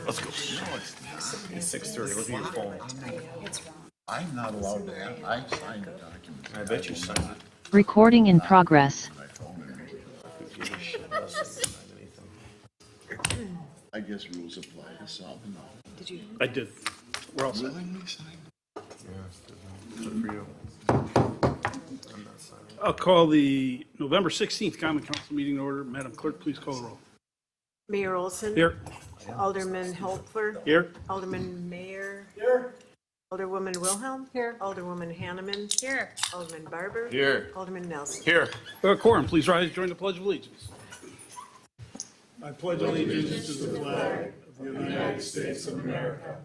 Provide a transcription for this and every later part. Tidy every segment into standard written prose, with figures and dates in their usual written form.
Let's go. It's 6:30. Look at your phone. It's wrong. I'm not allowed to have, I signed the document. I bet you signed it. Recording in progress. My phone and I guess rules apply to South and all. Did you? I did. We're all set. Willingly signed? Good for you. I'll call the November 16th Common Council meeting to order. Madam Clerk, please call the roll. Mayor Olson. Here. Alderman Helpfer. Here. Alderman Mayor. Here. Alderwoman Wilhelm. Here. Alderwoman Hanneman. Here. Alderman Barber. Here. Alderman Nelson. Here. Quorum, please rise and join the Pledge of Allegiance. I pledge allegiance to the flag of the United States of America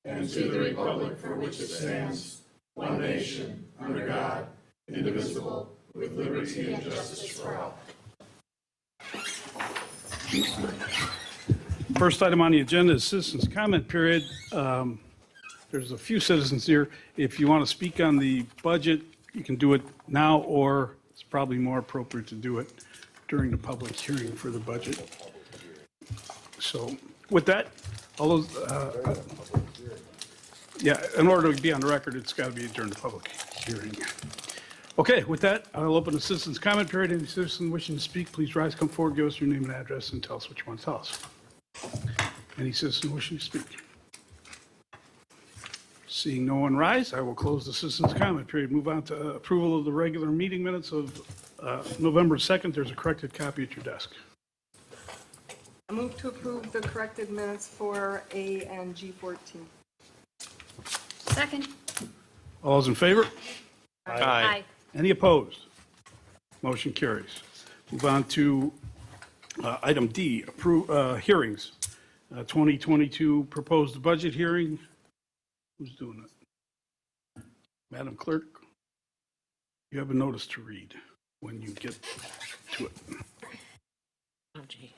and to the republic for which it stands, one nation, under God, indivisible, with liberty and justice for all. First item on the agenda is citizens' comment period. There's a few citizens here. If you want to speak on the budget, you can do it now, or it's probably more appropriate to do it during the public hearing for the budget. So with that, all those, yeah, in order to be on the record, it's got to be during the public hearing. Okay, with that, I'll open the citizens' comment period. Any citizen wishing to speak, please rise, come forward, give us your name and address, and tell us what you want to tell us. Any citizen wishing to speak? Seeing no one rise, I will close the citizens' comment period. Move on to approval of the regular meeting minutes of November 2nd. There's a corrected copy at your desk. I move to approve the corrected minutes for A and G14. Second. All those in favor? Aye. Any opposed? Motion carries. Move on to item D, hearings. 2022 proposed budget hearing. Who's doing it? Madam Clerk, you have a notice to read when you get to it. Oh, gee.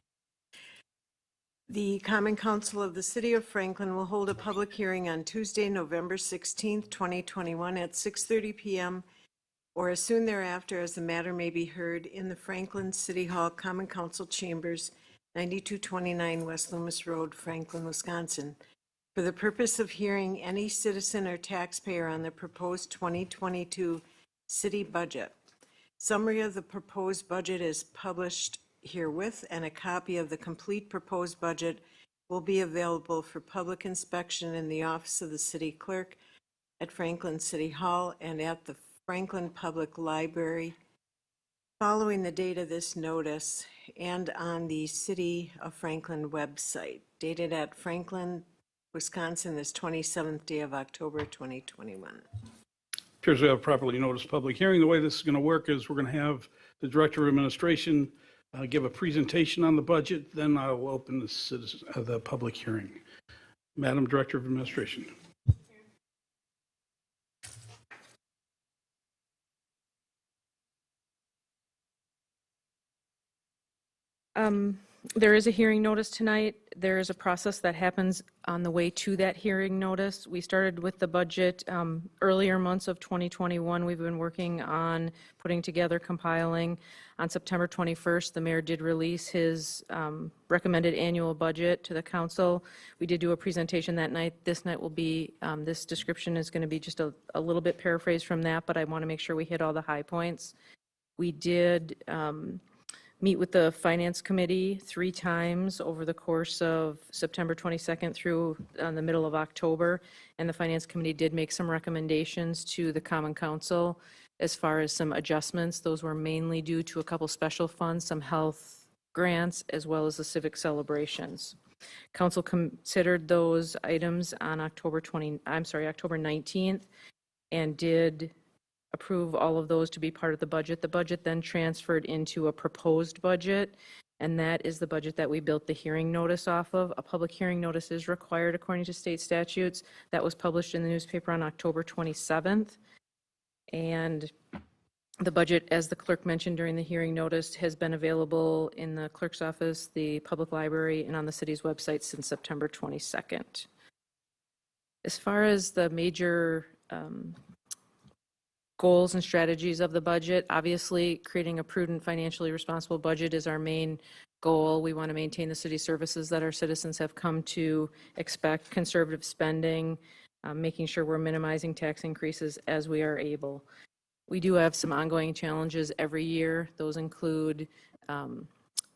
The Common Council of the City of Franklin will hold a public hearing on Tuesday, November 16th, 2021 at 6:30 p.m. or as soon thereafter as the matter may be heard in the Franklin City Hall Common Council Chambers, 9229 West Loomis Road, Franklin, Wisconsin, for the purpose of hearing any citizen or taxpayer on the proposed 2022 city budget. Summary of the proposed budget is published herewith, and a copy of the complete proposed budget will be available for public inspection in the office of the city clerk at Franklin City Hall and at the Franklin Public Library following the date of this notice and on the City of Franklin website, dated at Franklin, Wisconsin, this 27th day of October, 2021. Appears we have a properly noticed public hearing. The way this is going to work is we're going to have the Director of Administration give a presentation on the budget, then I will open the public hearing. Madam Director of Administration. There is a hearing notice tonight. There is a process that happens on the way to that hearing notice. We started with the budget earlier months of 2021. We've been working on putting together, compiling. On September 21st, the mayor did release his recommended annual budget to the council. We did do a presentation that night. This night will be, this description is going to be just a little bit paraphrased from that, but I want to make sure we hit all the high points. We did meet with the Finance Committee 3 times over the course of September 22nd through the middle of October, and the Finance Committee did make some recommendations to the Common Council as far as some adjustments. Those were mainly due to a couple special funds, some health grants, as well as the civic celebrations. Council considered those items on October 19th and did approve all of those to be part of the budget. The budget then transferred into a proposed budget, and that is the budget that we built the hearing notice off of. A public hearing notice is required according to state statutes. That was published in the newspaper on October 27th. And the budget, as the clerk mentioned during the hearing notice, has been available in the clerk's office, the public library, and on the city's website since September 22nd. As far as the major goals and strategies of the budget, obviously creating a prudent, financially responsible budget is our main goal. We want to maintain the city services that our citizens have come to expect, conservative spending, making sure we're minimizing tax increases as we are able. We do have some ongoing challenges every year. Those include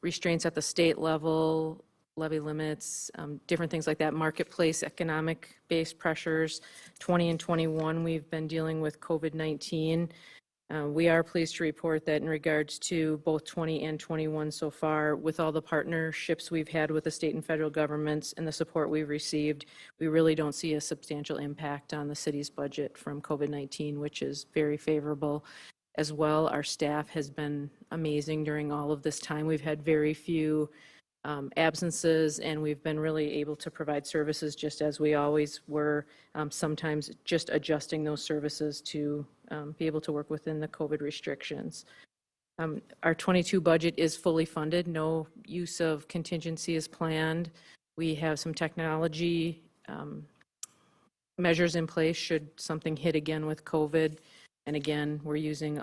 restraints at the state level, levy limits, different things like that, marketplace, economic-based pressures. 20 and 21, we've been dealing with COVID-19. We are pleased to report that in regards to both 20 and 21 so far, with all the partnerships we've had with the state and federal governments and the support we've received, we really don't see a substantial impact on the city's budget from COVID-19, which is very favorable. As well, our staff has been amazing during all of this time. We've had very few absences, and we've been really able to provide services just as we always were, sometimes just adjusting those services to be able to work within the COVID restrictions. Our 22 budget is fully funded. No use of contingency is planned. We have some technology measures in place should something hit again with COVID. And again, we're using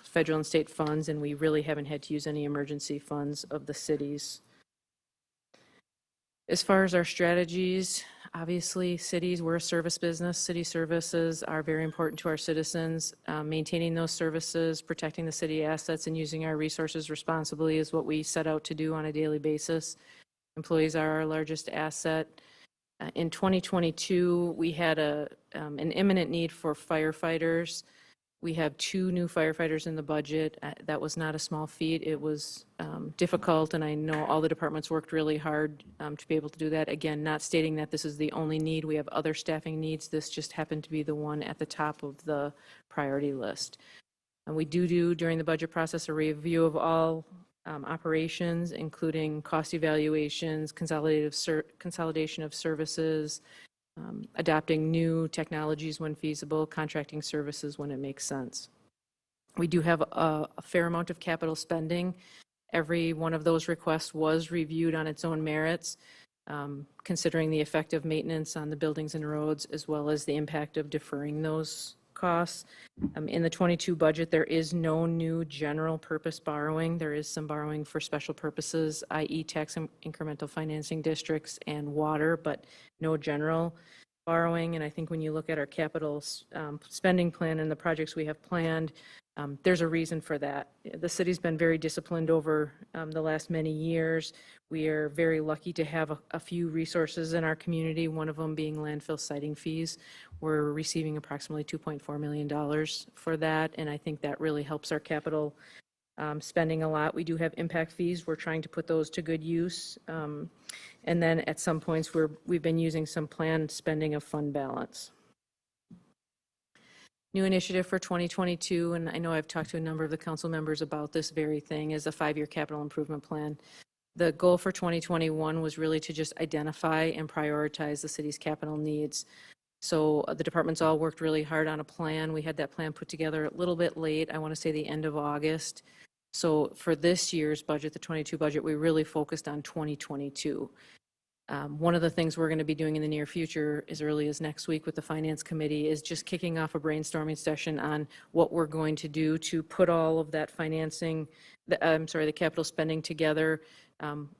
federal and state funds, and we really haven't had to use any emergency funds of the cities. As far as our strategies, obviously cities, we're a service business. City services are very important to our citizens. Maintaining those services, protecting the city assets, and using our resources responsibly is what we set out to do on a daily basis. Employees are our largest asset. In 2022, we had an imminent need for firefighters. We have 2 new firefighters in the budget. That was not a small feat. It was difficult, and I know all the departments worked really hard to be able to do that. Again, not stating that this is the only need. We have other staffing needs. This just happened to be the one at the top of the priority list. And we do during the budget process a review of all operations, including cost evaluations, consolidation of services, adopting new technologies when feasible, contracting services when it makes sense. We do have a fair amount of capital spending. Every one of those requests was reviewed on its own merits, considering the effect of maintenance on the buildings and roads, as well as the impact of deferring those costs. In the 22 budget, there is no new general purpose borrowing. There is some borrowing for special purposes, i.e. tax incremental financing districts and water, but no general borrowing. And I think when you look at our capital spending plan and the projects we have planned, there's a reason for that. The city's been very disciplined over the last many years. We are very lucky to have a few resources in our community, one of them being landfill siting fees. We're receiving approximately $2.4 million for that, and I think that really helps our capital spending a lot. We do have impact fees. We're trying to put those to good use. And then at some points, we've been using some planned spending of fund balance. New initiative for 2022, and I know I've talked to a number of the council members about this very thing, is a 5-year capital improvement plan. The goal for 2021 was really to just identify and prioritize the city's capital needs. So the departments all worked really hard on a plan. We had that plan put together a little bit late, I want to say the end of August. So for this year's budget, the 22 budget, we really focused on 2022. One of the things we're going to be doing in the near future, as early as next week with the Finance Committee, is just kicking off a brainstorming session on what we're going to do to put all of that financing, the capital spending together,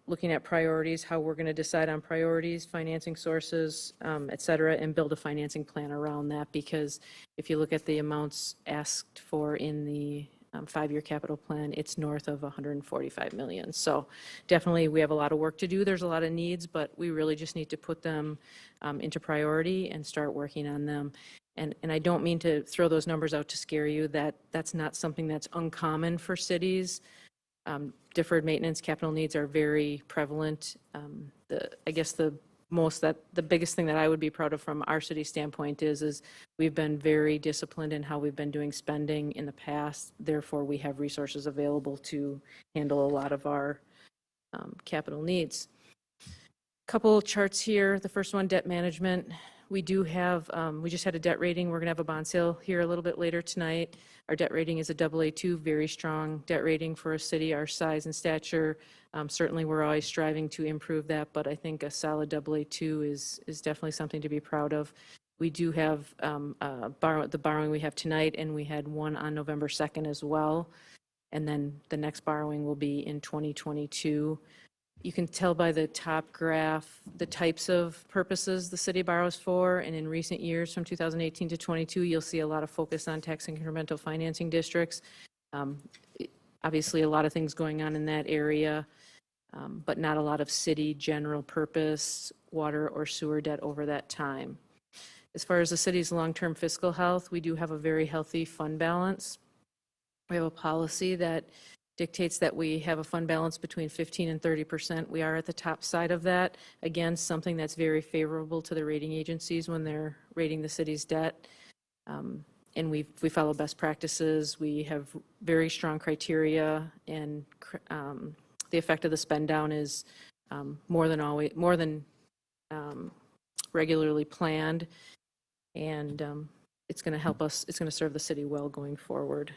looking at priorities, how we're going to decide on priorities, financing sources, et cetera, and build a financing plan around that. Because if you look at the amounts asked for in the 5-year capital plan, it's north of $145 million. So definitely we have a lot of work to do. There's a lot of needs, but we really just need to put them into priority and start working on them. And I don't mean to throw those numbers out to scare you. That's not something that's uncommon for cities. Deferred maintenance capital needs are very prevalent. I guess the biggest thing that I would be proud of from our city standpoint is we've been very disciplined in how we've been doing spending in the past. Therefore, we have resources available to handle a lot of our capital needs. Couple charts here. The first one, debt management. We do have, we just had a debt rating. We're going to have a bond sale here a little bit later tonight. Our debt rating is a AA2, very strong debt rating for a city our size and stature. Certainly, we're always striving to improve that, but I think a solid AA2 is definitely something to be proud of. We do have the borrowing we have tonight, and we had one on November 2nd as well. and then the next borrowing will be in 2022. You can tell by the top graph the types of purposes the city borrows for, and in recent years, from 2018 to 22, you'll see a lot of focus on tax incremental financing districts. Obviously, a lot of things going on in that area, but not a lot of city general purpose water or sewer debt over that time. As far as the city's long-term fiscal health, we do have a very healthy fund balance. We have a policy that dictates that we have a fund balance between 15 and 30%. We are at the top side of that. Again, something that's very favorable to the rating agencies when they're rating the city's debt. And we follow best practices. We have very strong criteria, and the effect of the spend down is more than regularly planned, and it's going to help us. It's going to serve the city well going forward.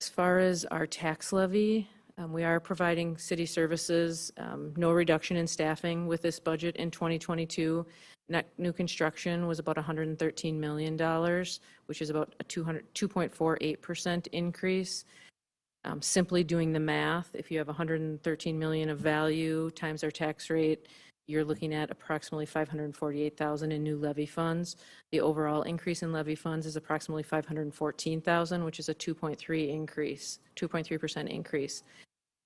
As far as our tax levy, we are providing city services, no reduction in staffing with this budget in 2022. Net new construction was about $113 million, which is about a 2.48% increase. Simply doing the math, if you have 113 million of value times our tax rate, you're looking at approximately 548,000 in new levy funds. The overall increase in levy funds is approximately 514,000, which is a 2.3% increase.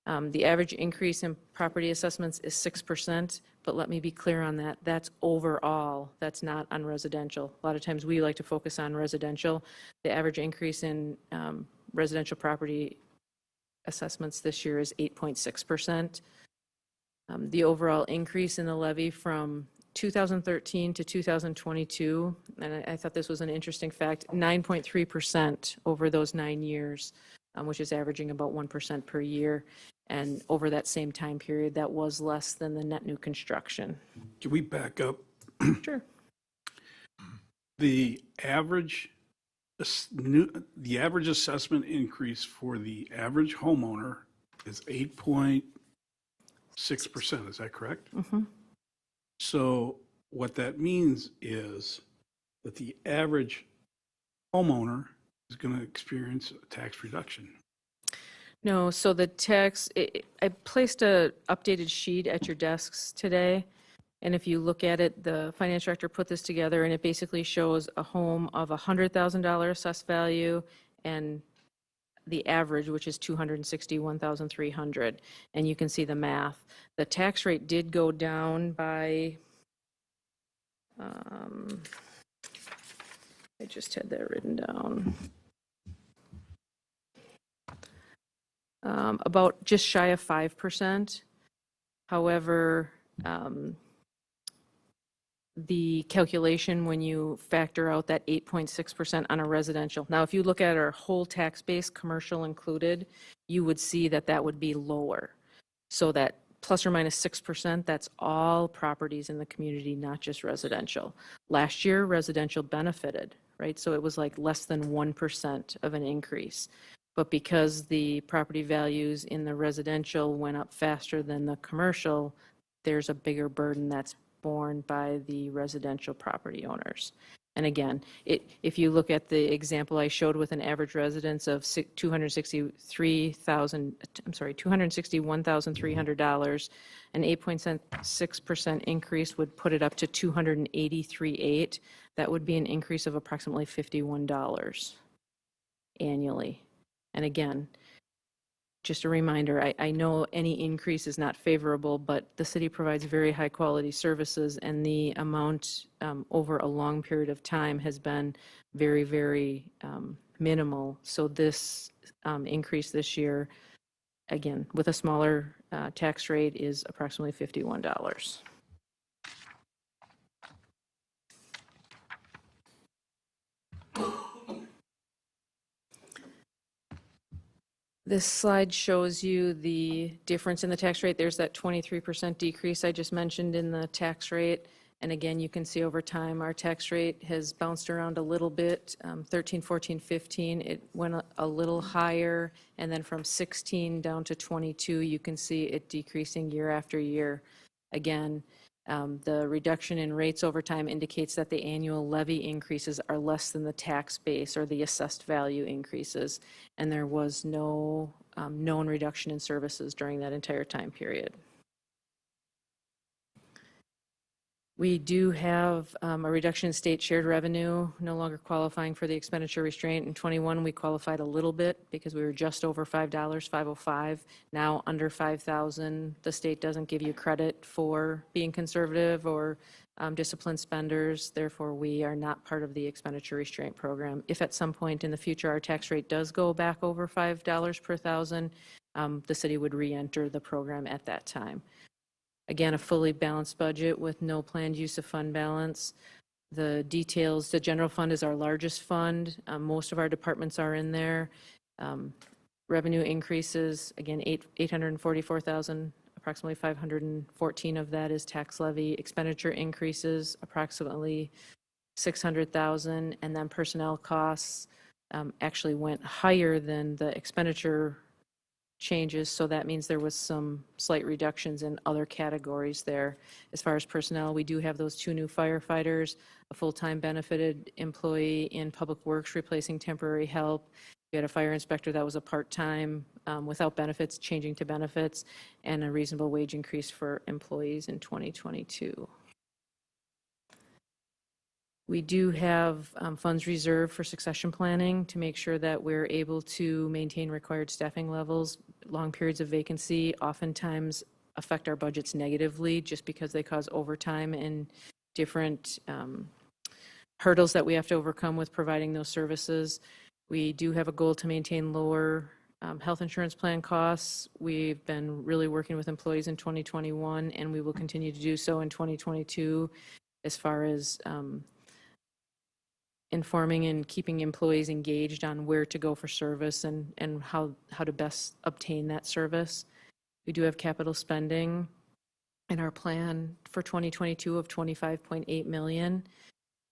The average increase in property assessments is 6%, but let me be clear on that. That's overall. That's not on residential. A lot of times we like to focus on residential. The average increase in residential property assessments this year is 8.6%. The overall increase in the levy from 2013 to 2022, and I thought this was an interesting fact, 9.3% over those 9 years, which is averaging about 1% per year. And over that same time period, that was less than the net new construction. Can we back up? Sure. The average assessment increase for the average homeowner is 8.6%. Is that correct? Mm-hmm. So what that means is that the average homeowner is going to experience a tax reduction. No, so the tax, I placed a updated sheet at your desks today, and if you look at it, the finance director put this together, and it basically shows a home of $100,000 assessed value and the average, which is $261,300, and you can see the math. The tax rate did go down by, I just had that written down. About just shy of 5%. However, the calculation when you factor out that 8.6% on a residential. Now, if you look at our whole tax base, commercial included, you would see that that would be lower. So that plus or minus 6%, that's all properties in the community, not just residential. Last year, residential benefited, right? So it was like less than 1% of an increase. But because the property values in the residential went up faster than the commercial, there's a bigger burden that's borne by the residential property owners. And again, if you look at the example I showed with an average residence of $261,300, an 8.6% increase would put it up to $283,800. That would be an increase of approximately $51 annually. And again, just a reminder, I know any increase is not favorable, but the city provides very high quality services, and the amount over a long period of time has been very, very minimal. So this increase this year, again, with a smaller tax rate, is approximately $51. This slide shows you the difference in the tax rate. There's that 23% decrease I just mentioned in the tax rate. And again, you can see over time our tax rate has bounced around a little bit. 13, 14, 15, it went a little higher. And then from 16 down to 22, you can see it decreasing year after year. Again, The reduction in rates over time indicates that the annual levy increases are less than the tax base or the assessed value increases, and there was no known reduction in services during that entire time period. We do have a reduction in state shared revenue, no longer qualifying for the expenditure restraint. In 21, we qualified a little bit because we were just over $5, $5.05. Now under $5,000, the state doesn't give you credit for being conservative or disciplined spenders. Therefore, we are not part of the expenditure restraint program. If at some point in the future our tax rate does go back over $5 per thousand, the city would re-enter the program at that time. Again, a fully balanced budget with no planned use of fund balance. The details, the general fund is our largest fund. Most of our departments are in there. Revenue increases, again, 844,000, approximately 514 of that is tax levy. Expenditure increases, approximately 600,000, and then personnel costs actually went higher than the expenditure changes, so that means there was some slight reductions in other categories there. As far as personnel, we do have those 2 new firefighters, a full-time benefited employee in Public Works replacing temporary help. We had a fire inspector that was a part-time without benefits, changing to benefits, and a reasonable wage increase for employees in 2022. We do have funds reserved for succession planning to make sure that we're able to maintain required staffing levels. Long periods of vacancy oftentimes affect our budgets negatively just because they cause overtime and different hurdles that we have to overcome with providing those services. We do have a goal to maintain lower health insurance plan costs. We've been really working with employees in 2021, and we will continue to do so in 2022 as far as informing and keeping employees engaged on where to go for service and how to best obtain that service. We do have capital spending in our plan for 2022 of $25.8 million.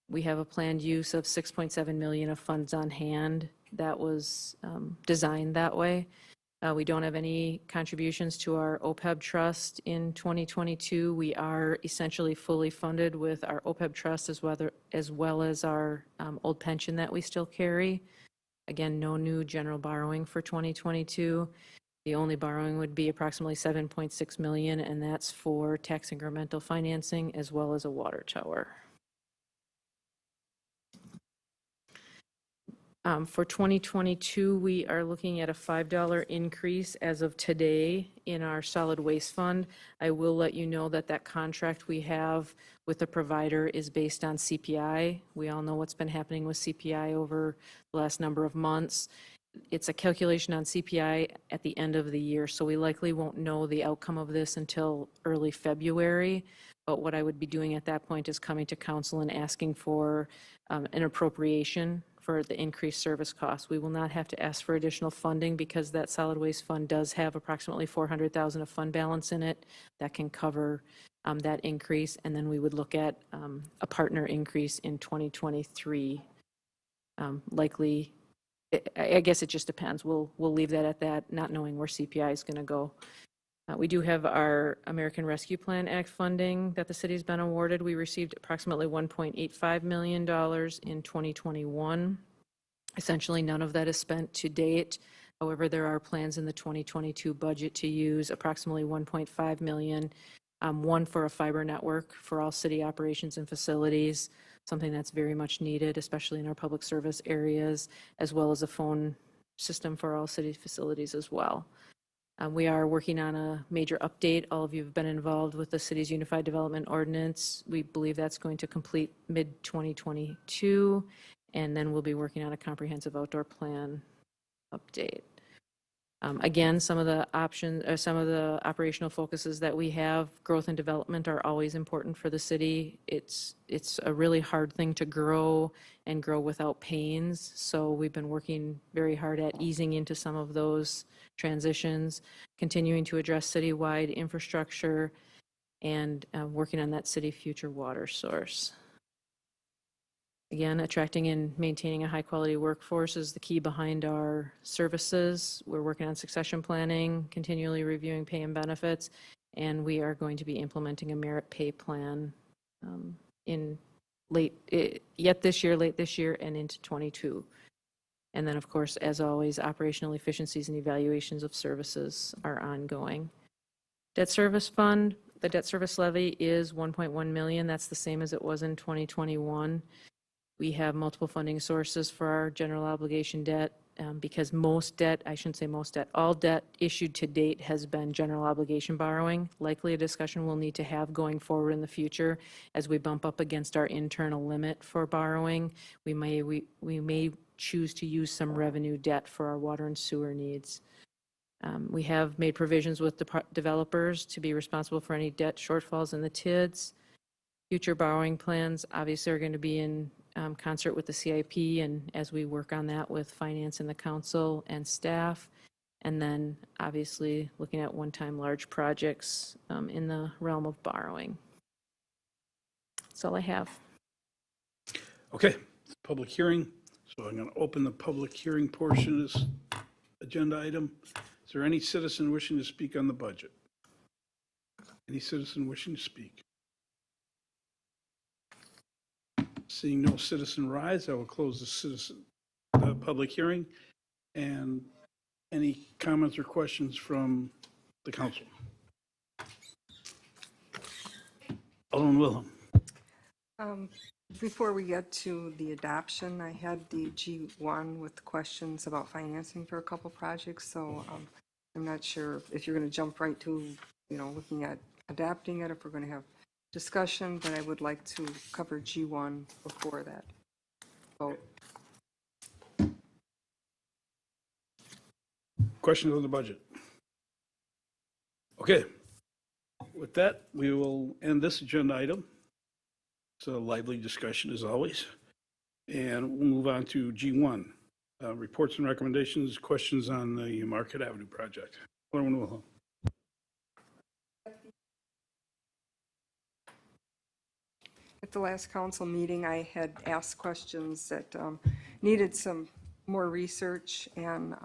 We have a planned use of $6.7 million of funds on hand that was designed that way. We don't have any contributions to our OPEB trust in 2022. We are essentially fully funded with our OPEB trust as well as our old pension that we still carry. Again, no new general borrowing for 2022. The only borrowing would be approximately $7.6 million, and that's for tax incremental financing as well as a water tower. For 2022, we are looking at a $5 increase as of today in our solid waste fund. I will let you know that that contract we have with the provider is based on CPI. We all know what's been happening with CPI over the last number of months. It's a calculation on CPI at the end of the year, so we likely won't know the outcome of this until early February. But what I would be doing at that point is coming to council and asking for an appropriation for the increased service costs. We will not have to ask for additional funding because that solid waste fund does have approximately $400,000 of fund balance in it that can cover that increase, and then we would look at a partner increase in 2023. Likely, I guess it just depends. We'll leave that at that, not knowing where CPI is going to go. We do have our American Rescue Plan Act funding that the city's been awarded. We received approximately $1.85 million in 2021. Essentially, none of that is spent to date. However, there are plans in the 2022 budget to use approximately $1.5 million, one for a fiber network for all city operations and facilities, something that's very much needed, especially in our public service areas, as well as a phone system for all city facilities as well. We are working on a major update. All of you have been involved with the city's Unified Development Ordinance. We believe that's going to complete mid-2022, and then we'll be working on a comprehensive outdoor plan update. Again, some of the options, or some of the operational focuses that we have, growth and development are always important for the city. It's a really hard thing to grow and grow without pains. So we've been working very hard at easing into some of those transitions, continuing to address citywide infrastructure, and working on that city future water source. Again, attracting and maintaining a high-quality workforce is the key behind our services. We're working on succession planning, continually reviewing pay and benefits, And we are going to be implementing a merit pay plan in late this year, and into '22. And then, of course, as always, operational efficiencies and evaluations of services are ongoing. Debt service fund, the debt service levy is 1.1 million. That's the same as it was in 2021. We have multiple funding sources for our general obligation debt because most debt, I shouldn't say most debt, all debt issued to date has been general obligation borrowing. Likely a discussion we'll need to have going forward in the future as we bump up against our internal limit for borrowing. We may choose to use some revenue debt for our water and sewer needs. We have made provisions with developers to be responsible for any debt shortfalls in the TIDs. Future borrowing plans obviously are going to be in concert with the CIP, and as we work on that with finance and the council and staff. And then obviously looking at one-time large projects in the realm of borrowing. That's all I have. Okay, public hearing. So I'm going to open the public hearing portion of this agenda item. Is there any citizen wishing to speak on the budget? Any citizen wishing to speak? Seeing no citizen rise, I will close the public hearing. And any comments or questions from the council? Alderman Wilhelm. Before we get to the adoption, I had the G1 with questions about financing for a couple projects, so I'm not sure if you're going to jump right to, looking at adapting it, if we're going to have discussion, but I would like to cover G1 before that vote. Questions on the budget? Okay. With that, we will end this agenda item. It's a lively discussion as always. And we'll move on to G1. Reports and recommendations, questions on the Market Avenue project. Alderman Wilhelm. At the last council meeting, I had asked questions that needed some more research, and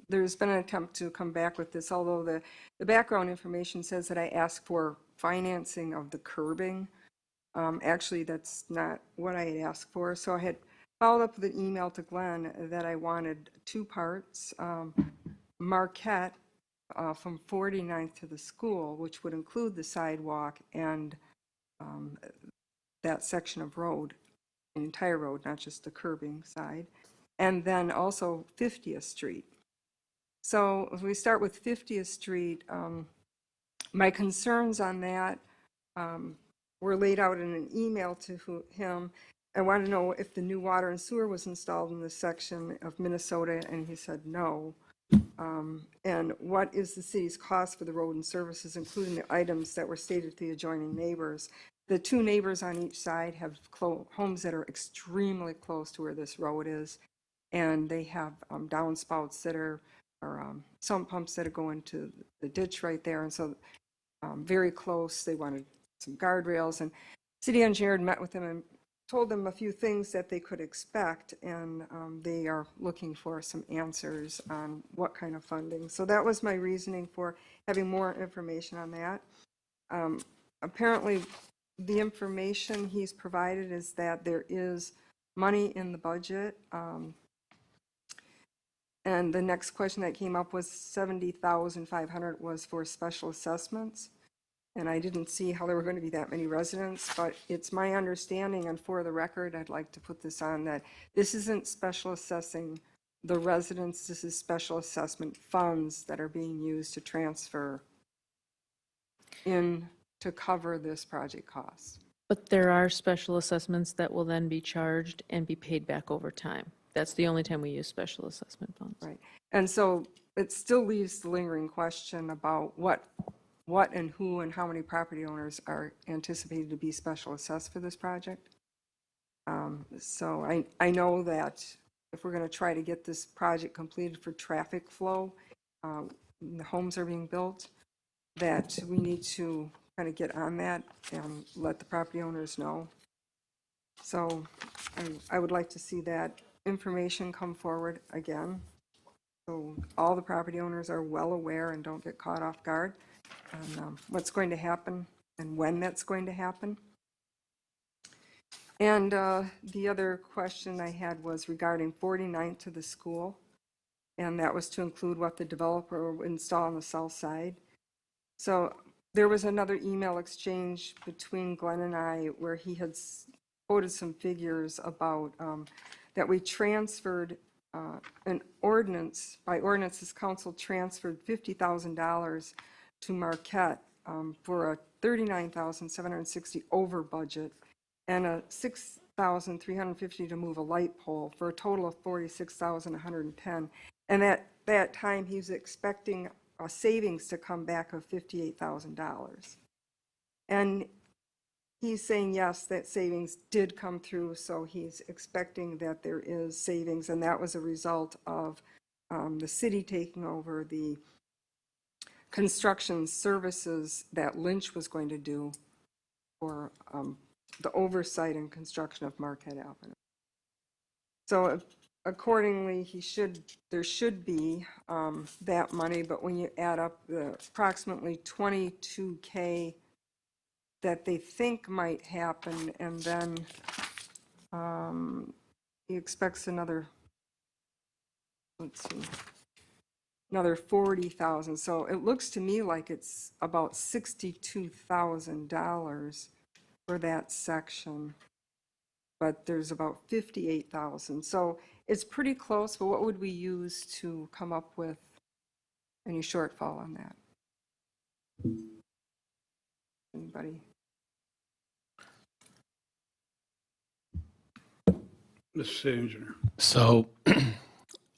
there's been an attempt to come back with this, although the background information says that I asked for financing of the curbing. Actually, that's not what I had asked for. So I had followed up with an email to Glenn that I wanted two parts. Marquette from 49th to the school, which would include the sidewalk and that section of road, the entire road, not just the curbing side. And then also 50th Street. So if we start with 50th Street, my concerns on that were laid out in an email to him. I want to know if the new water and sewer was installed in this section of Minnesota, and he said no. And what is the city's cost for the road and services, including the items that were stated to the adjoining neighbors? The two neighbors on each side have homes that are extremely close to where this road is, and they have downspouts that are, or sump pumps that go into the ditch right there, and so very close. They wanted some guardrails, and city engineer had met with them and told them a few things that they could expect, and they are looking for some answers on what kind of funding. So that was my reasoning for having more information on that. Apparently, the information he's provided is that there is money in the budget. And the next question that came up was 70,500 was for special assessments. And I didn't see how there were going to be that many residents, but it's my understanding, and for the record, I'd like to put this on, that this isn't special assessing the residents, this is special assessment funds that are being used to transfer in to cover this project cost. But there are special assessments that will then be charged and be paid back over time. That's the only time we use special assessment funds. Right. And so it still leaves the lingering question about what and who and how many property owners are anticipated to be special assessed for this project. So I know that if we're going to try to get this project completed for traffic flow, the homes are being built, that we need to kind of get on that and let the property owners know. So I would like to see that information come forward again, so all the property owners are well aware and don't get caught off guard. on what's going to happen and when that's going to happen. And the other question I had was regarding 49th to the school, and that was to include what the developer will install on the south side. So there was another email exchange between Glenn and I where he had quoted some figures about that we transferred an ordinance, by ordinance, this council transferred $50,000 to Marquette for a $39,760 over budget and a $6,350 to move a light pole for a total of $46,110. And at that time, he was expecting a savings to come back of $58,000. And he's saying, yes, that savings did come through, so he's expecting that there is savings, and that was a result of the city taking over the construction services that Lynch was going to do for the oversight and construction of Marquette Avenue. So accordingly, there should be that money, but when you add up the approximately $22K that they think might happen, and then he expects another, let's see, another 40,000. So it looks to me like it's about $62,000 for that section, but there's about 58,000. So it's pretty close, but what would we use to come up with any shortfall on that? Anybody? Mr. City Engineer. So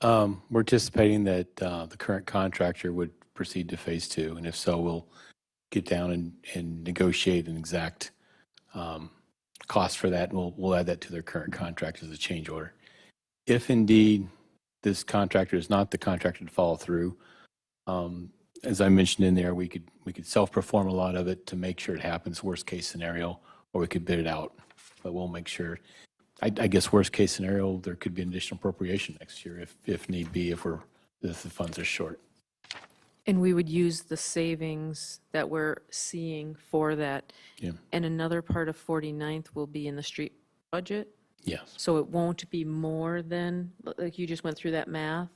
we're anticipating that the current contractor would proceed to phase two, and if so, we'll get down and negotiate an exact cost for that, and we'll add that to their current contract as a change order. If indeed this contractor is not the contractor to follow through, as I mentioned in there, we could self-perform a lot of it to make sure it happens, worst case scenario, or we could bid it out, but we'll make sure. I guess worst case scenario, there could be an additional appropriation next year if need be, if the funds are short. And we would use the savings that we're seeing for that. Yeah. And another part of 49th will be in the street budget. Yes. So it won't be more than, like you just went through that math.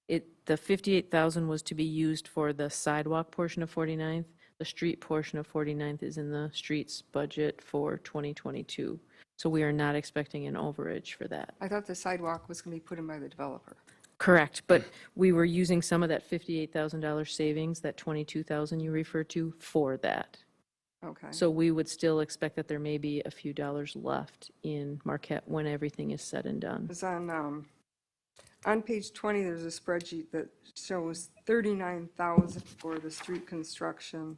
The 58,000 was to be used for the sidewalk portion of 49th. The street portion of 49th is in the streets budget for 2022. So we are not expecting an overage for that. I thought the sidewalk was going to be put in by the developer. Correct, but we were using some of that $58,000 savings, that 22,000 you referred to, for that. Okay. So we would still expect that there may be a few dollars left in Marquette when everything is said and done. It's on page 20, there's a spreadsheet that shows 39,000 for the street construction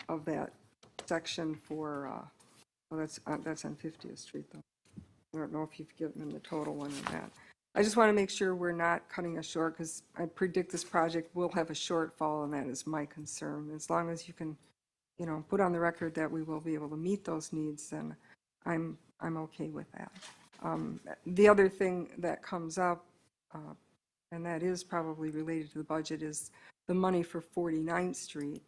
of that section for, well, that's on 50th Street, though. I don't know if you've given them the total one or that. I just want to make sure we're not cutting us short, because I predict this project will have a shortfall, and that is my concern. As long as you can, put on the record that we will be able to meet those needs, then I'm okay with that. The other thing that comes up, and that is probably related to the budget, is the money for 49th Street,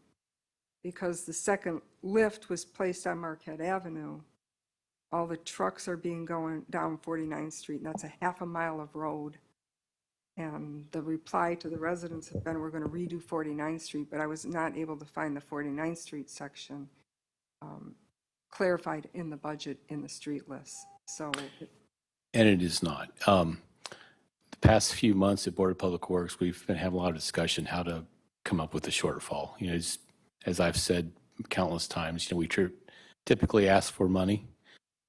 because the second lift was placed on Marquette Avenue. All the trucks are going down 49th Street, and that's a half a mile of road. And the reply to the residents have been, we're going to redo 49th Street, but I was not able to find the 49th Street section clarified in the budget in the street list. So, And it is not. The past few months at Board of Public Works, we've been having a lot of discussion how to come up with a shortfall. As I've said countless times, we typically ask for money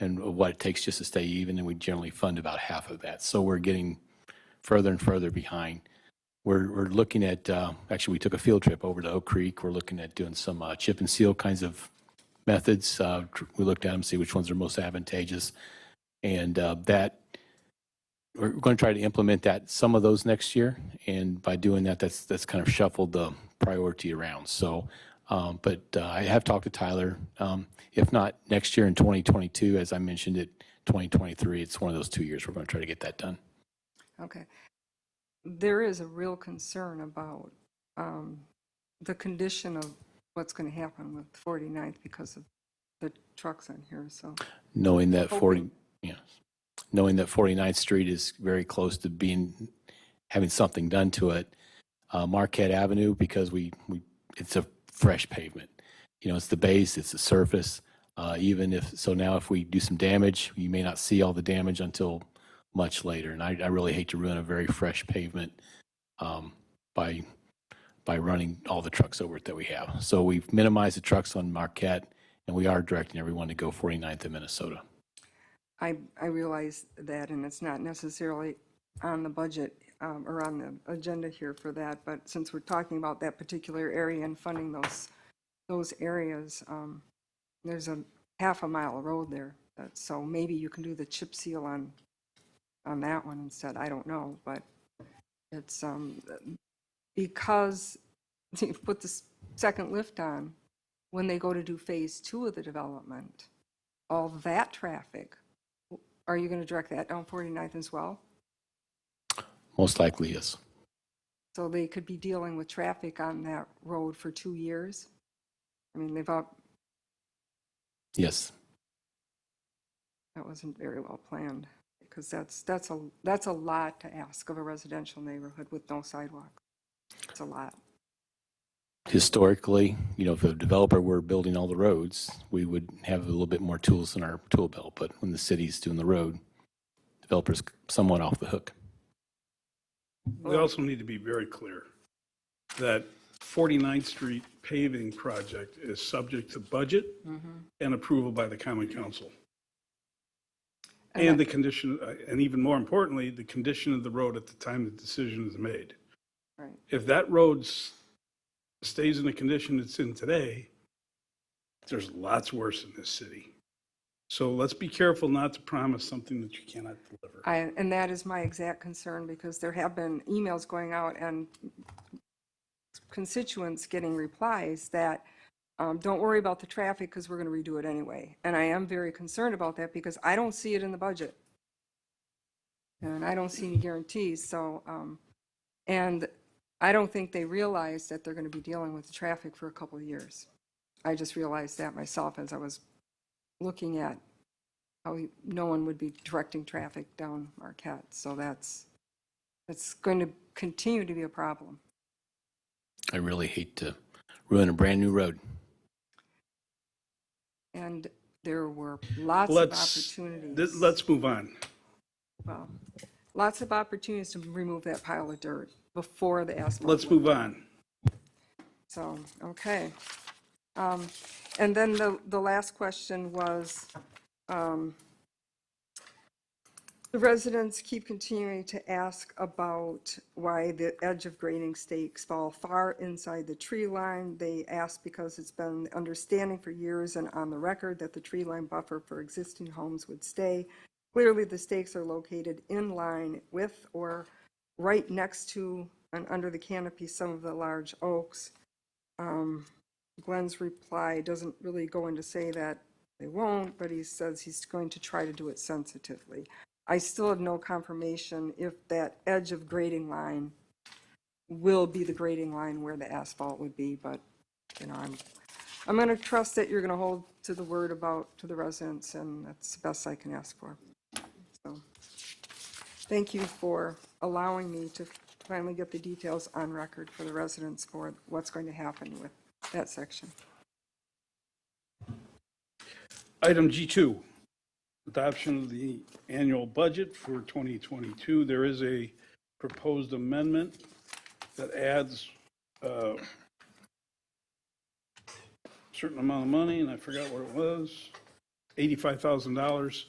and what it takes just to stay even, and we generally fund about half of that. So we're getting further and further behind. We're looking at, actually we took a field trip over to Oak Creek. We're looking at doing some chip and seal kinds of methods. We looked at them, see which ones are most advantageous. And that, we're going to try to implement some of those next year. And by doing that, that's kind of shuffled the priority around. So, but I have talked to Tyler. If not next year in 2022, as I mentioned it, 2023, it's one of those 2 years we're going to try to get that done. okay. There is a real concern about the condition of what's going to happen with 49th because of the trucks on here, so. Knowing that 40, Hoping. yes, knowing that 49th Street is very close to having something done to it. Marquette Avenue, because it's a fresh pavement. You know, it's the base, it's the surface. Now if we do some damage, you may not see all the damage until much later. And I really hate to ruin a very fresh pavement by running all the trucks over it that we have. So we've minimized the trucks on Marquette, and we are directing everyone to go 49th in Minnesota. I realize that, and it's not necessarily on the budget or on the agenda here for that, but since we're talking about that particular area and funding those areas, there's a half a mile of road there. So maybe you can do the chip seal on that one instead. I don't know, but it's because you put the second lift on when they go to do phase 2 of the development, all that traffic, are you going to direct that down 49th as well? Most likely, yes. So they could be dealing with traffic on that road for 2 years? I mean, Yes. that wasn't very well planned, because that's a lot to ask of a residential neighborhood with no sidewalk. It's a lot. Historically, you know, if a developer were building all the roads, we would have a little bit more tools in our tool belt. But when the city's doing the road, developers somewhat off the hook. We also need to be very clear that 49th Street paving project is subject to budget and approval by the Common Council. And the condition, and even more importantly, the condition of the road at the time the decision is made. Right. If that road stays in the condition it's in today, there's lots worse in this city. So let's be careful not to promise something that you cannot deliver. And that is my exact concern, because there have been emails going out and constituents getting replies that don't worry about the traffic because we're going to redo it anyway. And I am very concerned about that because I don't see it in the budget. And I don't see any guarantees. So, and I don't think they realize that they're going to be dealing with the traffic for a couple of years. I just realized that myself as I was looking at how no one would be directing traffic down Marquette. So that's going to continue to be a problem. I really hate to ruin a brand new road. And there were lots of opportunities. Let's move on. Well, lots of opportunities to remove that pile of dirt before the asphalt. Let's move on. So, okay. And then the last question was, the residents keep continuing to ask about why the edge of grading stakes fall far inside the tree line. They ask because it's been the understanding for years and on the record that the tree line buffer for existing homes would stay. Clearly, the stakes are located in line with or right next to and under the canopy some of the large oaks. Glenn's reply doesn't really go into say that they won't, but he says he's going to try to do it sensitively. I still have no confirmation if that edge of grading line will be the grading line where the asphalt would be, but you know, I'm going to trust that you're going to hold to the word to the residents, and that's the best I can ask for. So, thank you for allowing me to finally get the details on record for the residents for what's going to happen with that section. Item G2, adoption of the annual budget for 2022. There is a proposed amendment that adds a certain amount of money, and I forgot what it was, $85,000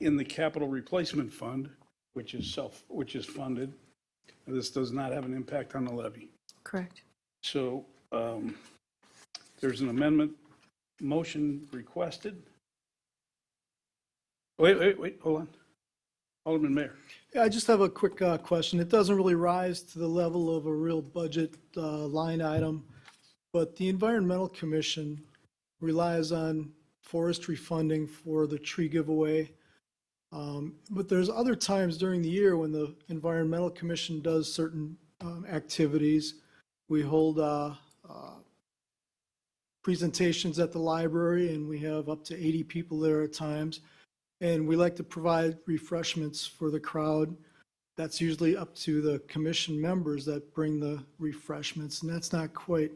in the capital replacement fund, which is funded. And this does not have an impact on the levy. Correct. So there's an amendment motion requested. Wait, hold on. Alderman Mayor. Yeah, I just have a quick question. It doesn't really rise to the level of a real budget line item, but the Environmental Commission relies on forestry funding for the tree giveaway. But there's other times during the year when the Environmental Commission does certain activities. We hold presentations at the library, and we have up to 80 people there at times. And we like to provide refreshments for the crowd. That's usually up to the commission members that bring the refreshments, and that's not quite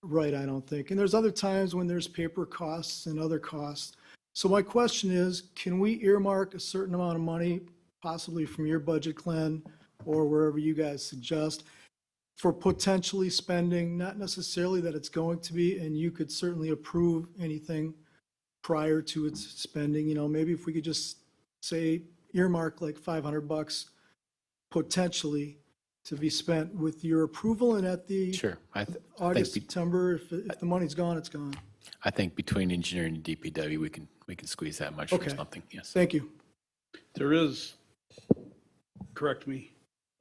right, I don't think. And there's other times when there's paper costs and other costs. So my question is, can we earmark a certain amount of money, possibly from your budget, Glenn, or wherever you guys suggest, for potentially spending, not necessarily that it's going to be, and you could certainly approve anything prior to its spending, maybe if we could just say earmark like $500 potentially to be spent with your approval, and at the Sure. August, September, if the money's gone, it's gone. I think between engineering and DPW, we can squeeze that much from Okay. something, yes. Thank you. There is, correct me,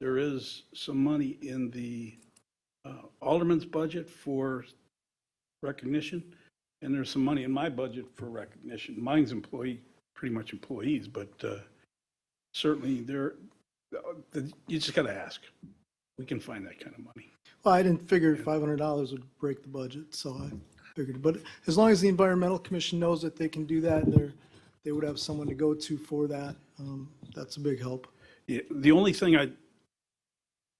there is some money in the alderman's budget for recognition, and there's some money in my budget for recognition. Mine's pretty much employees, but certainly you just got to ask. We can find that kind of money. Well, I didn't figure $500 would break the budget, so I figured, but as long as the Environmental Commission knows that they can do that, they would have someone to go to for that. That's a big help. Yeah, the only thing I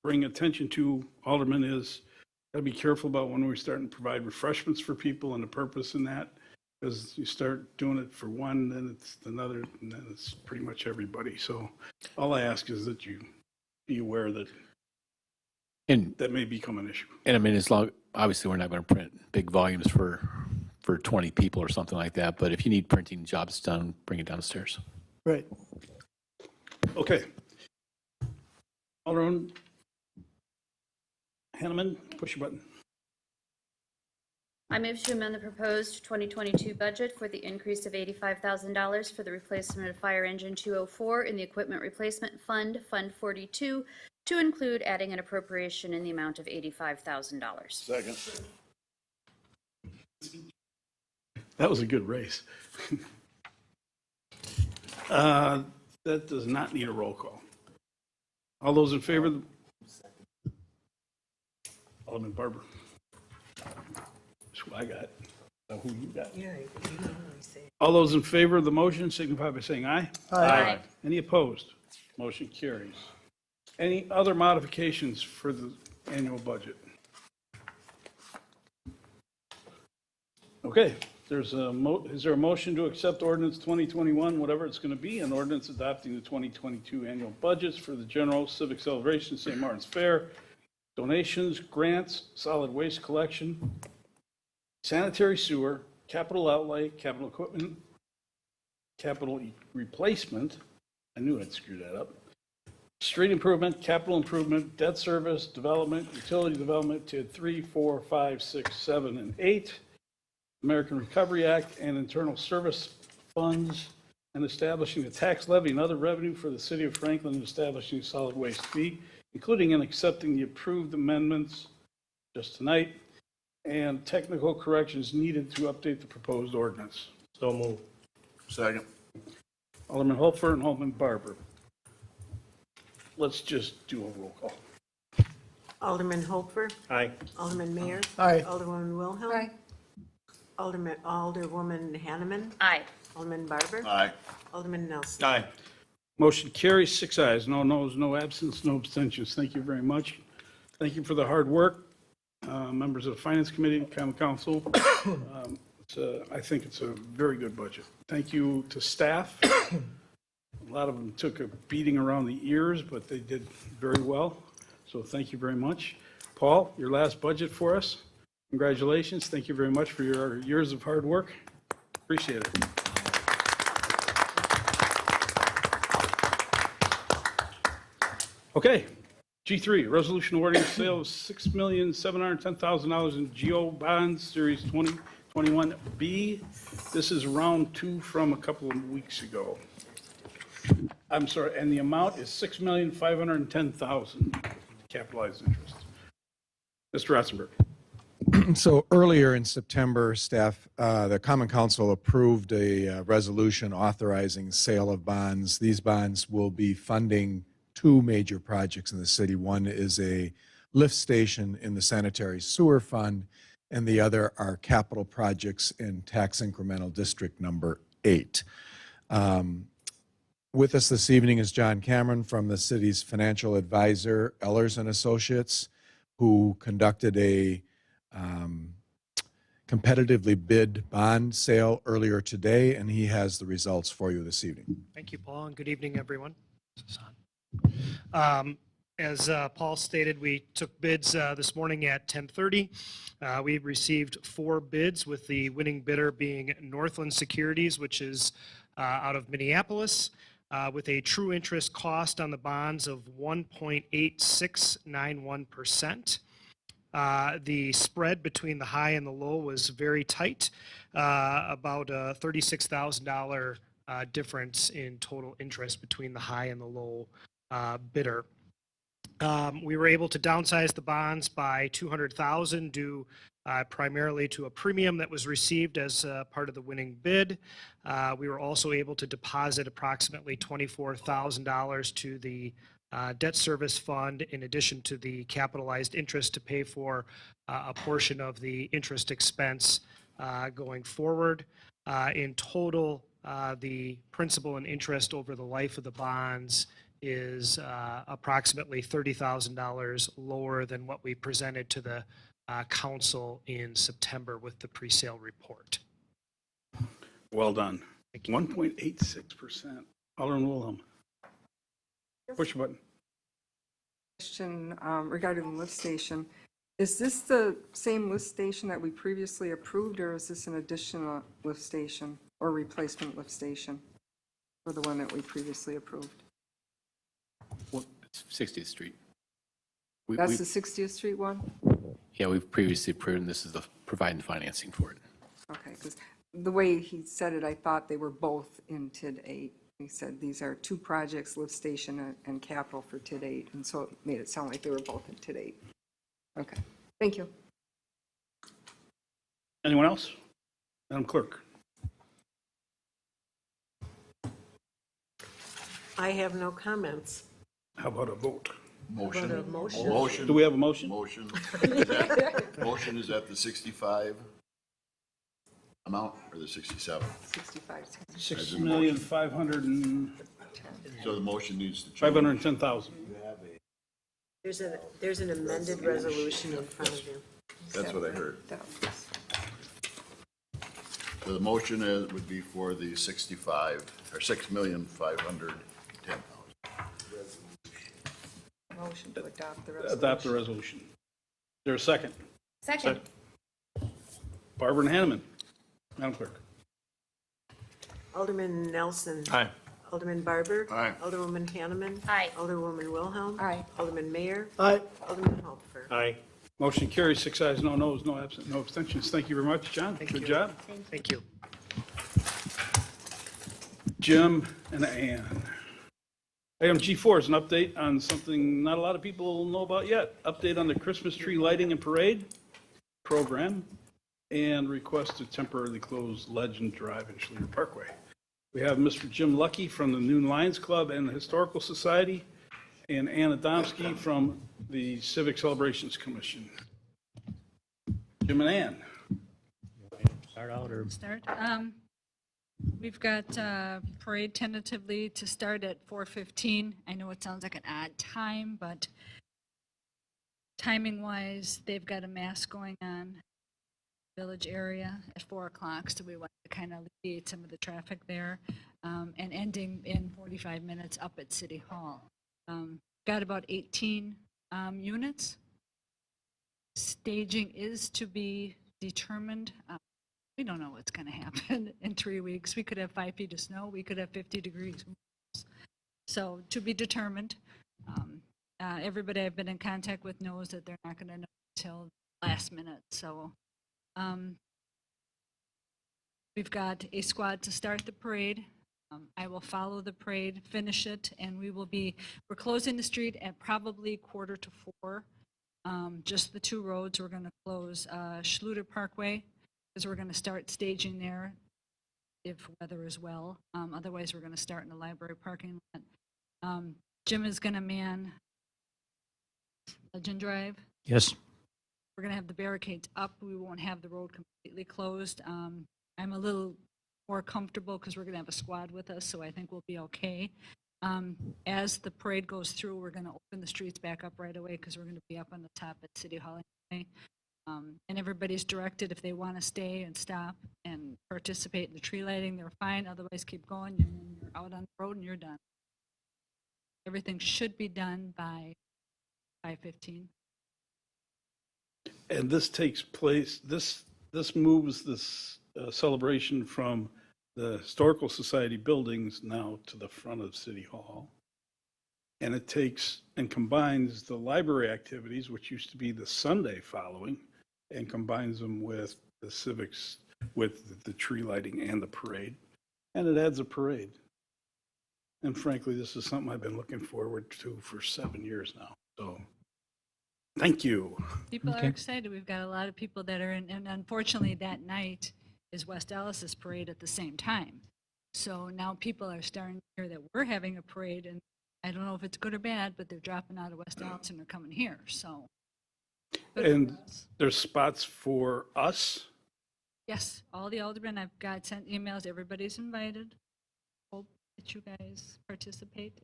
bring attention to, Alderman, is got to be careful about when we're starting to provide refreshments for people and the purpose in that, because you start doing it for one, then it's another, and then it's pretty much everybody. So all I ask is that you be aware that that may become an issue. And I mean, obviously, we're not going to print big volumes for 20 people or something like that, but if you need printing jobs done, bring it downstairs. Right. Okay. Alderman Hanneman, push your button. I move to amend the proposed 2022 budget for the increase of $85,000 for the replacement of fire engine 204 in the Equipment Replacement Fund, Fund 42, to include adding an appropriation in the amount of $85,000. Second. That was a good race. That does not need a roll call. All those in favor? Alderman Barber. That's who I got. Now who you got? Yeah, you can really say. All those in favor of the motion signify by saying aye. Aye. Any opposed? Motion carries. Any other modifications for the annual budget? Okay, is there a motion to accept ordinance 2021, whatever it's going to be, an ordinance adopting the 2022 annual budgets for the general civic celebration, St. Martin's Fair, donations, grants, solid waste collection, sanitary sewer, capital outlay, capital equipment, capital replacement, I knew I'd screw that up, street improvement, capital improvement, debt service, development, utility development, TID 3, 4, 5, 6, 7, and 8, American Recovery Act, and internal service funds, and establishing a tax levy and other revenue for the city of Franklin, and establishing a solid waste fee, including and accepting the approved amendments just tonight, and technical corrections needed to update the proposed ordinance. So move. Second. Alderman Holfer and Alderman Barber. Let's just do a roll call. Alderman Holfer, Aye. Alderman Mayor. Aye. Alderwoman Wilhelm. Aye. Alderwoman Hanneman. Aye. Alderman Barber. Aye. Alderman Nelson. Aye. Motion carries, 6 ayes, no noes, no absence, no abstentions. Thank you very much. Thank you for the hard work, members of the Finance Committee, Common Council. I think it's a very good budget. Thank you to staff. A lot of them took a beating around the ears, but they did very well. So thank you very much. Paul, your last budget for us. Congratulations. Thank you very much for your years of hard work. Appreciate it. Okay, G3, resolution awarding sale of $6,710,000 in GO bonds, Series 2021B. This is round 2 from a couple of weeks ago. I'm sorry, and the amount is $6,510,000 capitalized interest. Mr. Ratzenberg. So earlier in September, staff, the Common Council approved a resolution authorizing sale of bonds. These bonds will be funding 2 major projects in the city. One is a lift station in the sanitary sewer fund, and the other are capital projects in tax incremental district number 8. With us this evening is John Cameron from the city's financial advisor, Ellers and Associates, who conducted a competitively bid bond sale earlier today, and he has the results for you this evening. Thank you, Paul, and good evening, everyone. This is on. As Paul stated, we took bids this morning at 10:30. We received 4 bids, with the winning bidder being Northland Securities, which is out of Minneapolis, with a true interest cost on the bonds of 1.8691%. The spread between the high and the low was very tight, about a $36,000 difference in total interest between the high and the low bidder. We were able to downsize the bonds by $200,000 due primarily to a premium that was received as part of the winning bid. We were also able to deposit approximately $24,000 to the debt service fund, in addition to the capitalized interest to pay for a portion of the interest expense going forward. In total, the principal and interest over the life of the bonds is approximately $30,000 lower than what we presented to the council in September with the pre-sale report. Well done. 1.86%. Alderman Wilhelm. Push your button. Question regarding the lift station. Is this the same lift station that we previously approved, or is this an additional lift station or replacement lift station for the one that we previously approved? Well, it's 60th Street. That's the 60th Street one? Yeah, we've previously approved, and this is the providing financing for it. Okay, because the way he said it, I thought they were both in TID 8. He said these are 2 projects, lift station and capital for TID 8, and so it made it sound like they were both in TID 8. Okay, thank you. Anyone else? Madam Clerk. I have no comments. How about a vote? Motion. About a motion. Motion. Do we have a motion? Motion. Motion is at the 65 amount or the 67? 65. 6,500,000 So the motion needs to change. 510,000. There's an amended resolution in front of you. That's what I heard. So the motion would be for the 65 or 6,510,000. Motion to adopt the resolution. Adopt the resolution. Is there a second? Second. Barbara and Hanneman. Madam Clerk. Alderman Nelson. Aye. Alderman Barber. Aye. Alderwoman Hanneman. Aye. Alderwoman Wilhelm. Aye. Alderman Mayor. Aye. Alderman Hofer. Aye. Motion carries, 6 ayes, no noes, no absent, no abstentions. Thank you very much, John. Thank Good you. job. Thank you. Jim and Ann. Item G4 is an update on something not a lot of people know about yet. Update on the Christmas tree lighting and parade program and request to temporarily close Legend Drive in Schulier Parkway. We have Mr. Jim Lucky from the Noon Lions Club and the Historical Society, and Ann Adamski from the Civic Celebrations Commission. Jim and Ann. Start. We've got parade tentatively to start at 4:15. I know it sounds like an odd time, but timing-wise, they've got a mass going on village area at 4 o'clock, so we want to kind of alleviate some of the traffic there, and ending in 45 minutes up at City Hall. Got about 18 units. Staging is to be determined. We don't know what's going to happen in 3 weeks. We could have 5 feet of snow. We could have 50 degrees. So to be determined. Everybody I've been in contact with knows that they're not going to know until the last minute. So we've got a squad to start the parade. I will follow the parade, finish it, and we're closing the street at probably 3:45. Just the 2 roads. We're going to close Schulier Parkway, because we're going to start staging there if weather is well. Otherwise, we're going to start in the library parking lot. Jim is going to man Legend Drive. Yes. We're going to have the barricades up. We won't have the road completely closed. I'm a little more comfortable because we're going to have a squad with us, so I think we'll be okay. As the parade goes through, we're going to open the streets back up right away because we're going to be up on the top at City Hall anyway. And everybody's directed if they want to stay and stop and participate in the tree lighting, they're fine. Otherwise, keep going. And you're out on the road and you're done. Everything should be done by 5:15. And this takes place, this moves this celebration from the Historical Society buildings now to the front of City Hall. And it takes and combines the library activities, which used to be the Sunday following, and combines them with the civics, with the tree lighting and the parade. And it adds a parade. And frankly, this is something I've been looking forward to for 7 years now. So, thank you. People are excited. We've got a lot of people that are in, and unfortunately that night is West Dallas's parade at the same time. So now people are starting to hear that we're having a parade, and I don't know if it's good or bad, but they're dropping out of West Dallas and they're coming here, so. And there's spots for us. Yes, all the aldermen, I've got sent emails, everybody's invited. Hope that you guys participate.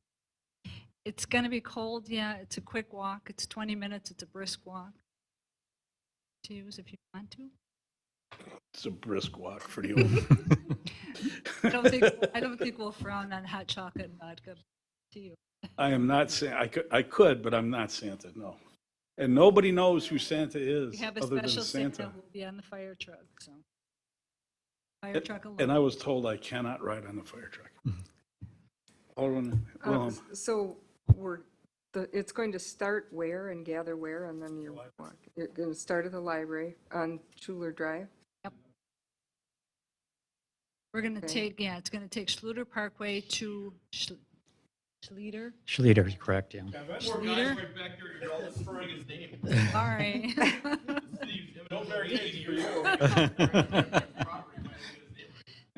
It's gonna be cold, yeah, it's a quick walk, it's 20 minutes, it's a brisk walk. To use if you want to. It's a brisk walk for the old. I don't think we'll frown on hot chocolate and vodka to you. I am not I could, but I'm not Santa, no. And nobody knows who Santa is We have a other than special Santa Santa. will be on the fire truck, so. Fire truck alone. And I was told I cannot ride on the fire truck. Alderman Willem. So it's going to start where and gather where, and then you're going to start at the library on Schulier Drive? Yep. We're gonna take, it's gonna take Schluter Parkway to Schluter. Schluter, correct, yeah. Schluter. Sorry.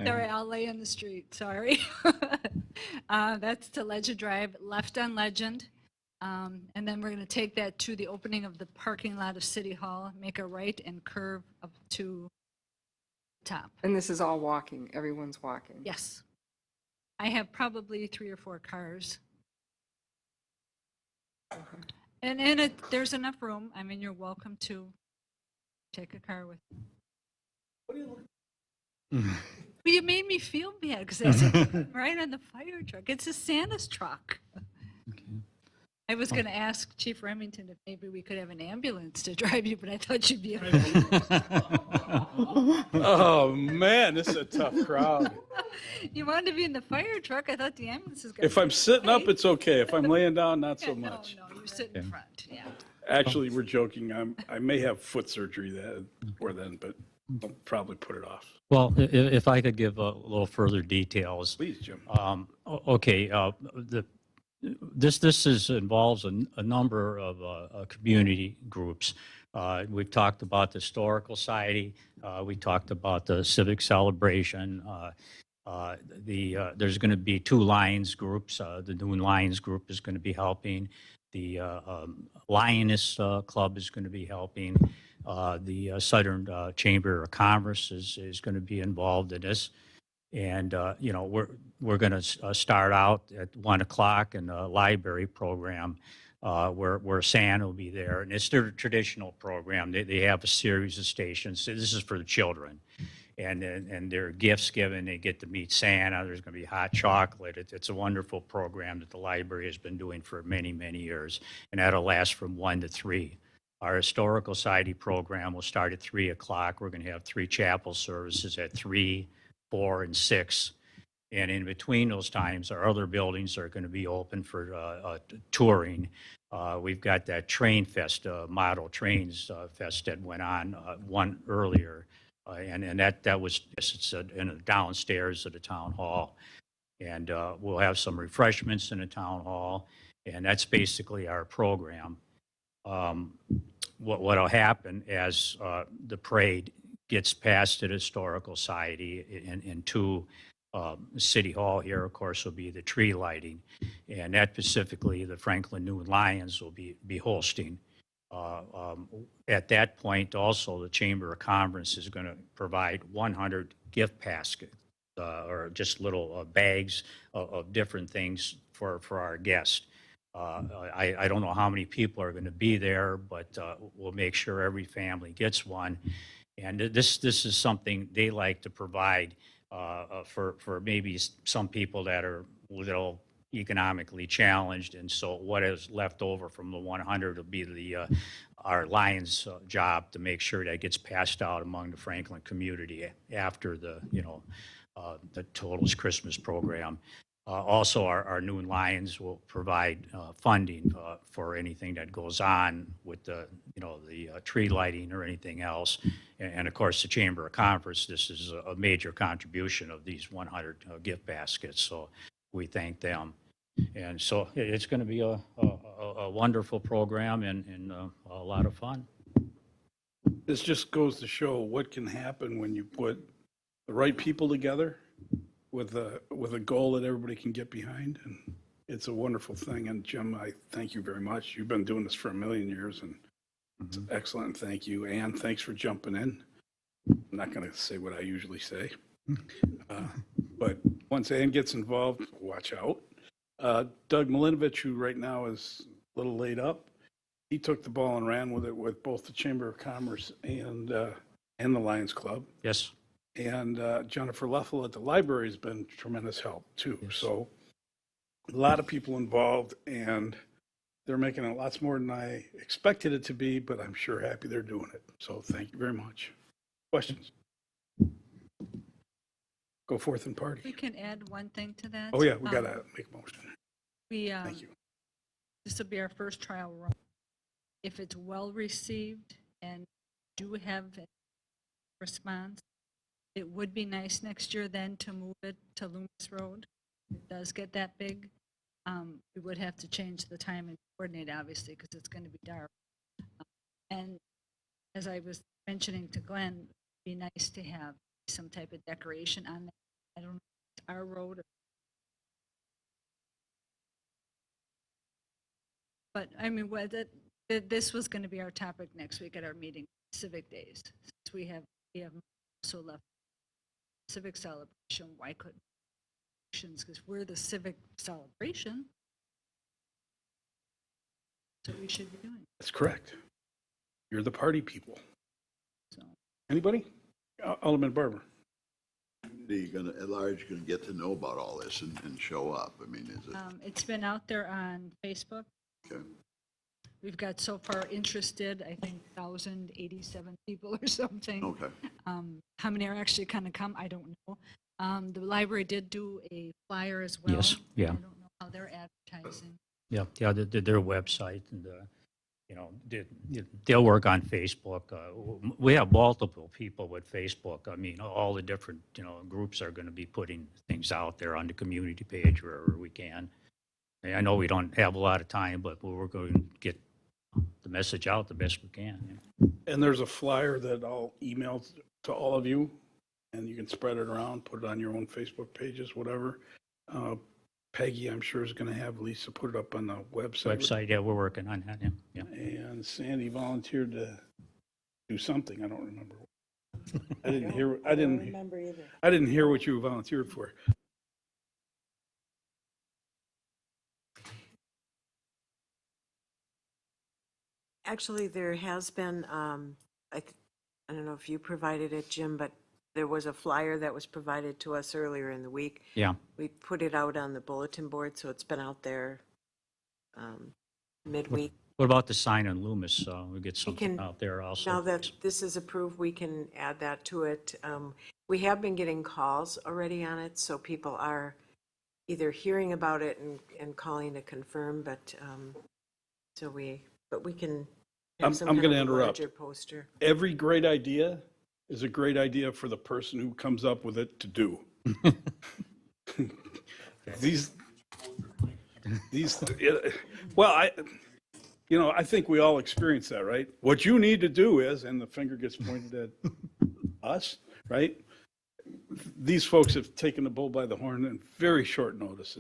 Sorry, I'll lay in the street, sorry. That's to Legend Drive, left on Legend. And then we're going to take that to the opening of the parking lot of City Hall, make a right and curve up to the top. And this is all walking, everyone's walking? Yes. I have probably 3 or 4 cars. And there's enough room. I mean, you're welcome to take a car with you. What are you looking? But you made me feel bad because I said right on the fire truck. It's a Santa's truck. I was going to ask Chief Remington if maybe we could have an ambulance to drive you, but I thought you'd be. Oh man, this is a tough crowd. You wanted to be in the fire truck. I thought the ambulance is going. If I'm sitting up, it's okay. If I'm laying down, not so much. No, you sit in front. Yeah. Actually, we're joking. I may have foot surgery then, but I'll probably put it off. Well, if I could give a little further details. Please, Jim. Okay, this involves a number of community groups. We've talked about the Historical Society. We talked about the Civic Celebration. There's going to be 2 Lions groups. The Noon Lions group is going to be helping. The Lioness Club is going to be helping. The Southern Chamber of Commerce is going to be involved in this. And, we're going to start out at 1 o'clock in the library program where Santa will be there. And it's their traditional program. They have a series of stations. This is for the children. And there are gifts given. They get to meet Santa. There's going to be hot chocolate. It's a wonderful program that the library has been doing for many, many years. And that'll last from 1 to 3. Our Historical Society program will start at 3 o'clock. We're going to have 3 chapel services at 3, 4, and 6. And in between those times, our other buildings are going to be open for touring. We've got that train fest, model trains fest that went on one earlier. And that was it's in the downstairs of the town hall. And we'll have some refreshments in the town hall. And that's basically our program. What'll happen as the parade gets past the Historical Society into City Hall here, of course, will be the tree lighting. And that specifically, the Franklin New Lions will be hosting. At that point, also, the Chamber of Commerce is going to provide 100 gift baskets, or just little bags of different things for our guests. I don't know how many people are going to be there, but we'll make sure every family gets one. And this is something they like to provide for maybe some people that are a little economically challenged. And so what is left over from the 100 will be our Lions job to make sure that gets passed out among the Franklin community after the Totals Christmas program. Also, our New Lions will provide funding for anything that goes on with the tree lighting or anything else. And of course, the Chamber of Commerce, this is a major contribution of these 100 gift baskets. So we thank them. And so it's going to be a wonderful program and a lot of fun. This just goes to show what can happen when you put the right people together with a goal that everybody can get behind, and it's a wonderful thing. And Jim, I thank you very much. You've been doing this for a million years, and it's excellent. Thank you, Ann. Thanks for jumping in. I'm not going to say what I usually say, but once Ann gets involved, watch out. Doug Milinovich, who right now is a little laid up, he took the ball and ran with it with both the Chamber of Commerce and the Lions Club. Yes. And Jennifer Leffel at the library has been tremendous help too. Yes. So a lot of people involved, and they're making it lots more than I expected it to be, but I'm sure happy they're doing it. So thank you very much. Questions? Go forth and party. We can add one thing to that. Oh yeah, we gotta make a motion. Thank you. This will be our first trial run. If it's well received and do have a response, it would be nice next year then to move it to Loomis Road. It does get that big. We would have to change the time and coordinate, obviously, because it's going to be dark. And as I was mentioning to Glenn, it'd be nice to have some type of decoration on that. I don't know if it's our road. But I mean, this was going to be our topic next week at our meeting, Civic Days. Since we have also left civic celebration, why couldn't because we're the civic celebration, so we should be doing. That's correct. You're the party people. So anybody? Alderman Barber. At large going to get to know about all this and show up. I mean, is it? It's been out there on Facebook. Okay. We've got so far interested, I think 1,087 people or something. Okay. How many are actually going to come? I don't know. The library did do a flyer as well. Yes, yeah. I don't know how they're advertising. Yeah, their website, and they'll work on Facebook. We have multiple people with Facebook. I mean, all the different groups are going to be putting things out there on the community page wherever we can. I know we don't have a lot of time, but we're going to get the message out the best we can. And there's a flyer that I'll email to all of you, and you can spread it around, put it on your own Facebook pages, whatever. Peggy, I'm sure, is going to have Lisa put it up on the website. Yeah, we're working on that. Yeah. And Sandy volunteered to do something. I don't remember. I didn't remember either. I didn't hear what you volunteered for. Actually, there has been, I don't know if you provided it, Jim, but there was a flyer that was provided to us earlier in the week. Yeah. We put it out on the bulletin board, so it's been out there midweek. What about the sign on Loomis? We get something out there also. Now that this is approved, we can add that to it. We have been getting calls already on it, so people are either hearing about it and calling to confirm, but we can have some I'm kind going to of interrupt. larger poster. Every great idea is a great idea for the person who comes up with it to do. Well, I think we all experience that, right? What you need to do is, and the finger gets pointed at us, right? these folks have taken the bull by the horn in very short notice,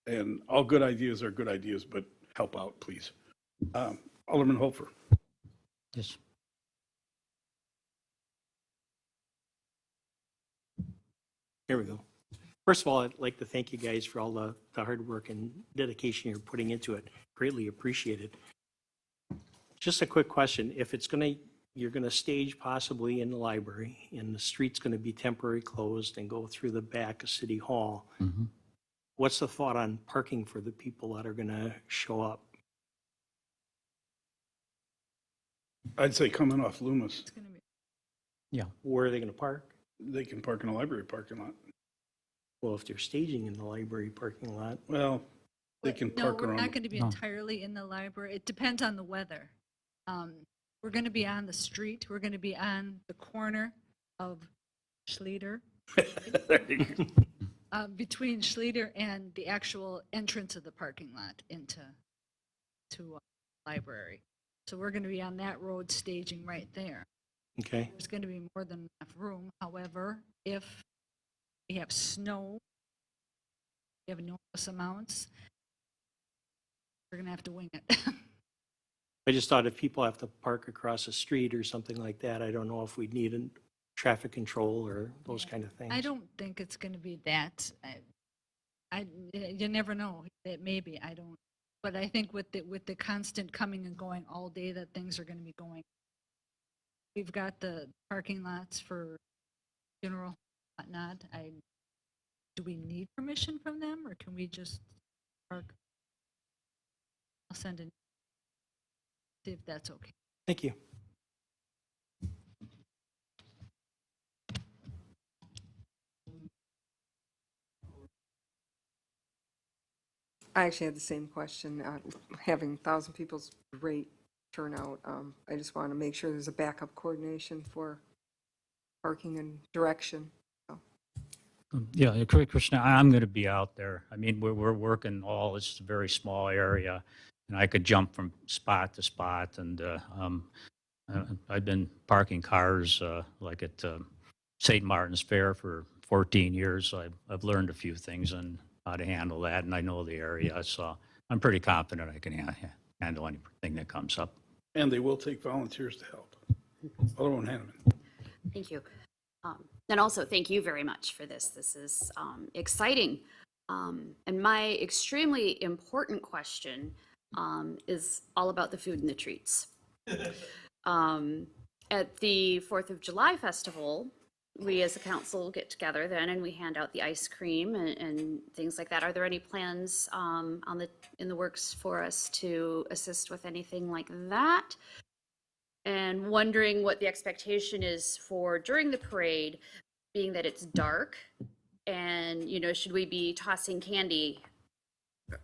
and all good ideas are good ideas, but help out, please. Alderman Hofer. Yes. Here we go. First of all, I'd like to thank you guys for all the hard work and dedication you're putting into it. Greatly appreciated. Just a quick question. If it's you're gonna stage possibly in the library and the street's gonna be temporarily closed and go through the back of City Hall, what's the thought on parking for the people that are gonna show up? I'd say coming off Loomis, Yeah. Where are they gonna park? they can park in a library parking lot. Well, if they're staging in the library parking lot, Well, they can No, park we're around. not going to be No. entirely in the library. It depends on the weather. We're going to be on the street. We're going to be on the corner of Schlulier, between Schlulier and the actual entrance of the parking lot into library. So we're going to be on that road staging right there. okay? There's going to be more than enough room. However, if we have snow, we have enormous amounts, we're going to have to wing it. I just thought if people have to park across the street or something like that, I don't know if we'd need a traffic control or those kind of things. I don't think it's going to be that. You never know. It may be. I don't. But I think with the constant coming and going all day, that things are going to be going. We've got the parking lots for funeral, whatnot. Do we need permission from them, or can we just park? I'll send in. See if that's okay. Thank you. I actually had the same question. Having 1,000 people's great turnout. I just want to make sure there's a backup coordination for parking and direction. Yeah, Krishna, I'm going to be out there. I mean, we're working it's a very small area, and I could jump from spot to spot. And I've been parking cars like at St. Martin's Fair for 14 years, so I've learned a few things on how to handle that, and I know the area, so I'm pretty confident I can handle anything that comes up. And they will take volunteers to help. Alderman Hanneman. Thank you. And also, thank you very much for this. This is exciting. And my extremely important question is all about the food and the treats. At the 4th of July festival, we as a council get together then and we hand out the ice cream and things like that. Are there any plans in the works for us to assist with anything like that? And wondering what the expectation is for during the parade, being that it's dark, and should we be tossing candy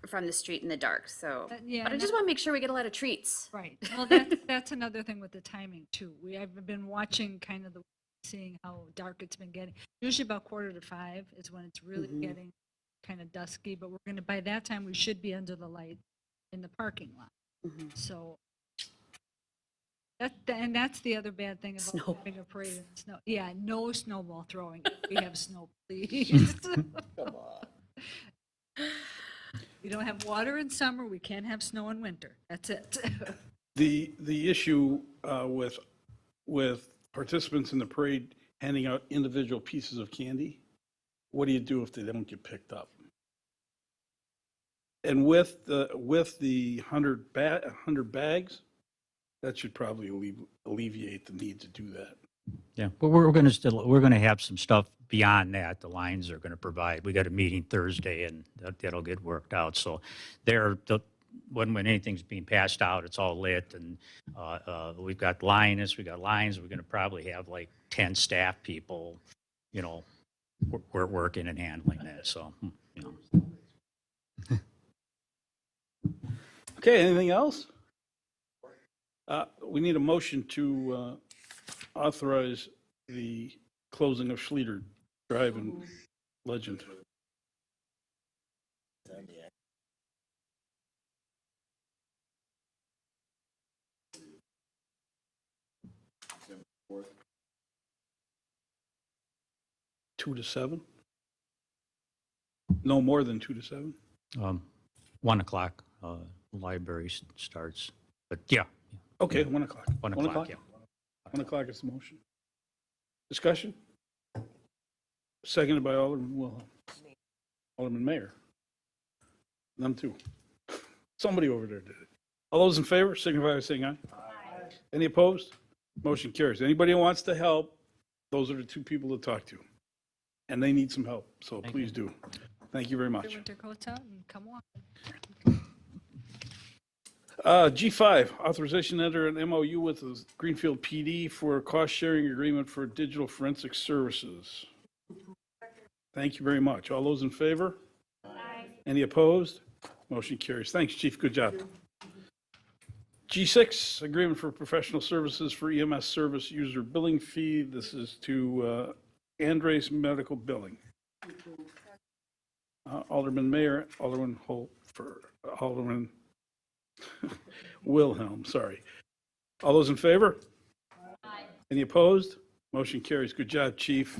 from the street in the dark? So, Yeah, but I just want to make sure we get a lot of treats. Right. Well, that's another thing with the timing too. I've been watching kind of seeing how dark it's been getting. Usually about 4:45 is when it's really getting kind of dusky. But by that time we should be under the light in the parking lot. So that's the other bad thing about having a parade in the snow. Yeah, no snowball throwing. We have snow, please. Come on. We don't have water in summer. We can't have snow in winter. That's it. The issue with participants in the parade handing out individual pieces of candy, what do you do if they don't get picked up? And with the 100 bags, that should probably alleviate the need to do that. Yeah, but we're going to have some stuff beyond that. The Lions are going to provide. We got a meeting Thursday, and that'll get worked out. So when anything's being passed out, it's all lit, and we've got Lions. We're going to probably have like 10 staff people, we're working and handling that. So, Okay, anything else? We need a motion to authorize the closing of Schlulier Drive in Legend. 2 to 7? No more than 2 to 7? 1 o'clock, library starts, but yeah. Okay, 1 o'clock. 1 o'clock, yeah. 1 o'clock is the motion. Discussion? Seconded by Alderman Wilhelm. Alderman Mayor. Them too. Somebody over there did it. All those in favor, signify by saying aye. Aye. Any opposed? Motion carries. Anybody who wants to help, those are the two people to talk to. And they need some help, so please do. Thank you very much. Their winter coats out and come on. G5, authorization to enter an MOU with the Greenfield PD for a cost-sharing agreement for digital forensic services. Thank you very much. All those in favor? Aye. Any opposed? Motion carries. Thanks, Chief. Good job. G6, agreement for professional services for EMS service user billing fee. This is to Andres Medical Billing. Alderman Mayor, Alderman Holfer, Alderman Wilhelm, sorry. All those in favor? Aye. Any opposed? Motion carries. Good job, Chief.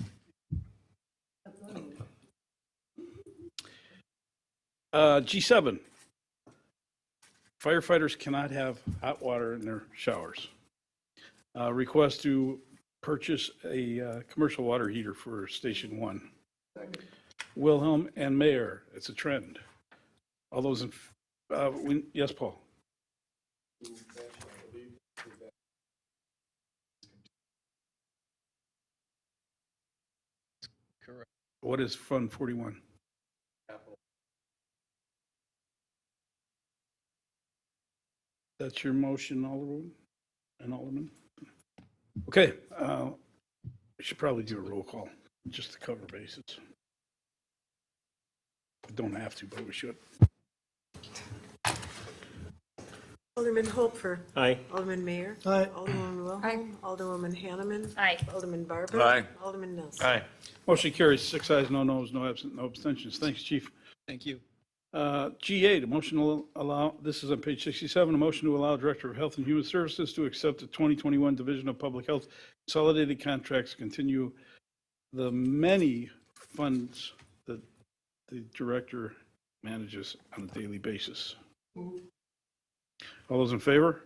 G7, firefighters cannot have hot water in their showers. Request to purchase a commercial water heater for Station 1. Wilhelm and Mayor, it's a trend. All those in, yes, Paul? Correct. What is Fund 41? That's your motion, Alderman and Alderman? Okay, we should probably do a roll call, just to cover bases. We don't have to, but we should. Alderman Holfer. Aye. Alderman Mayor. Aye. Alderwoman Wilhelm. Alderwoman Hanneman. Aye. Alderman Barber. Aye. Alderman Nelson. Aye. Motion carries, 6 ayes, no noes, no absent, no abstentions. Thanks, Chief. Thank you. G8, a motion to allow, this is on page 67, a motion to allow Director of Health and Human Services to accept the 2021 Division of Public Health consolidated contracts, continue the many funds that the Director manages on a daily basis. All those in favor?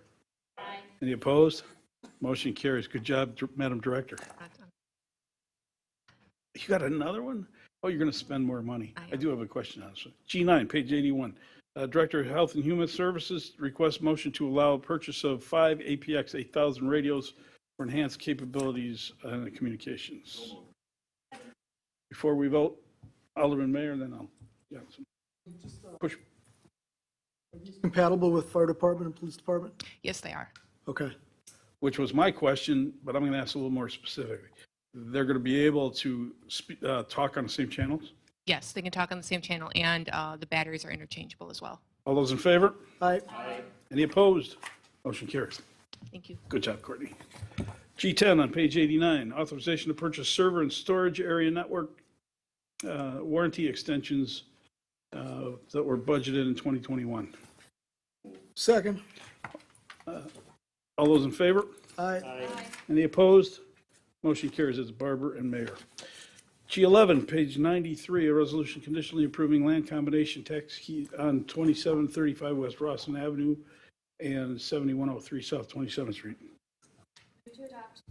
Aye. Any opposed? Motion carries. Good job, Madam Director. You got another one? Oh, you're going to spend more money. I do have a question on this. G9, page 81. Director of Health and Human Services requests motion to allow purchase of 5 APX 8000 radios for enhanced capabilities and communications. Before we vote, Alderman Mayor, then I'll, yeah, push. Compatible with fire department and police department? Yes, they are. Okay. Which was my question, but I'm going to ask a little more specifically. They're going to be able to talk on the same channels? Yes, they can talk on the same channel, and the batteries are interchangeable as well. All those in favor? Aye. Any opposed? Motion carries. Thank you. Good job, Courtney. G10 on page 89, authorization to purchase server and storage area network warranty extensions that were budgeted in 2021. Second. All those in favor? Aye. Any opposed? Motion carries. It's Barber and Mayor. G11, page 93, a resolution conditionally approving land combination tax on 2735 West Rawson Avenue and 7103 South 27th Street. To adopt.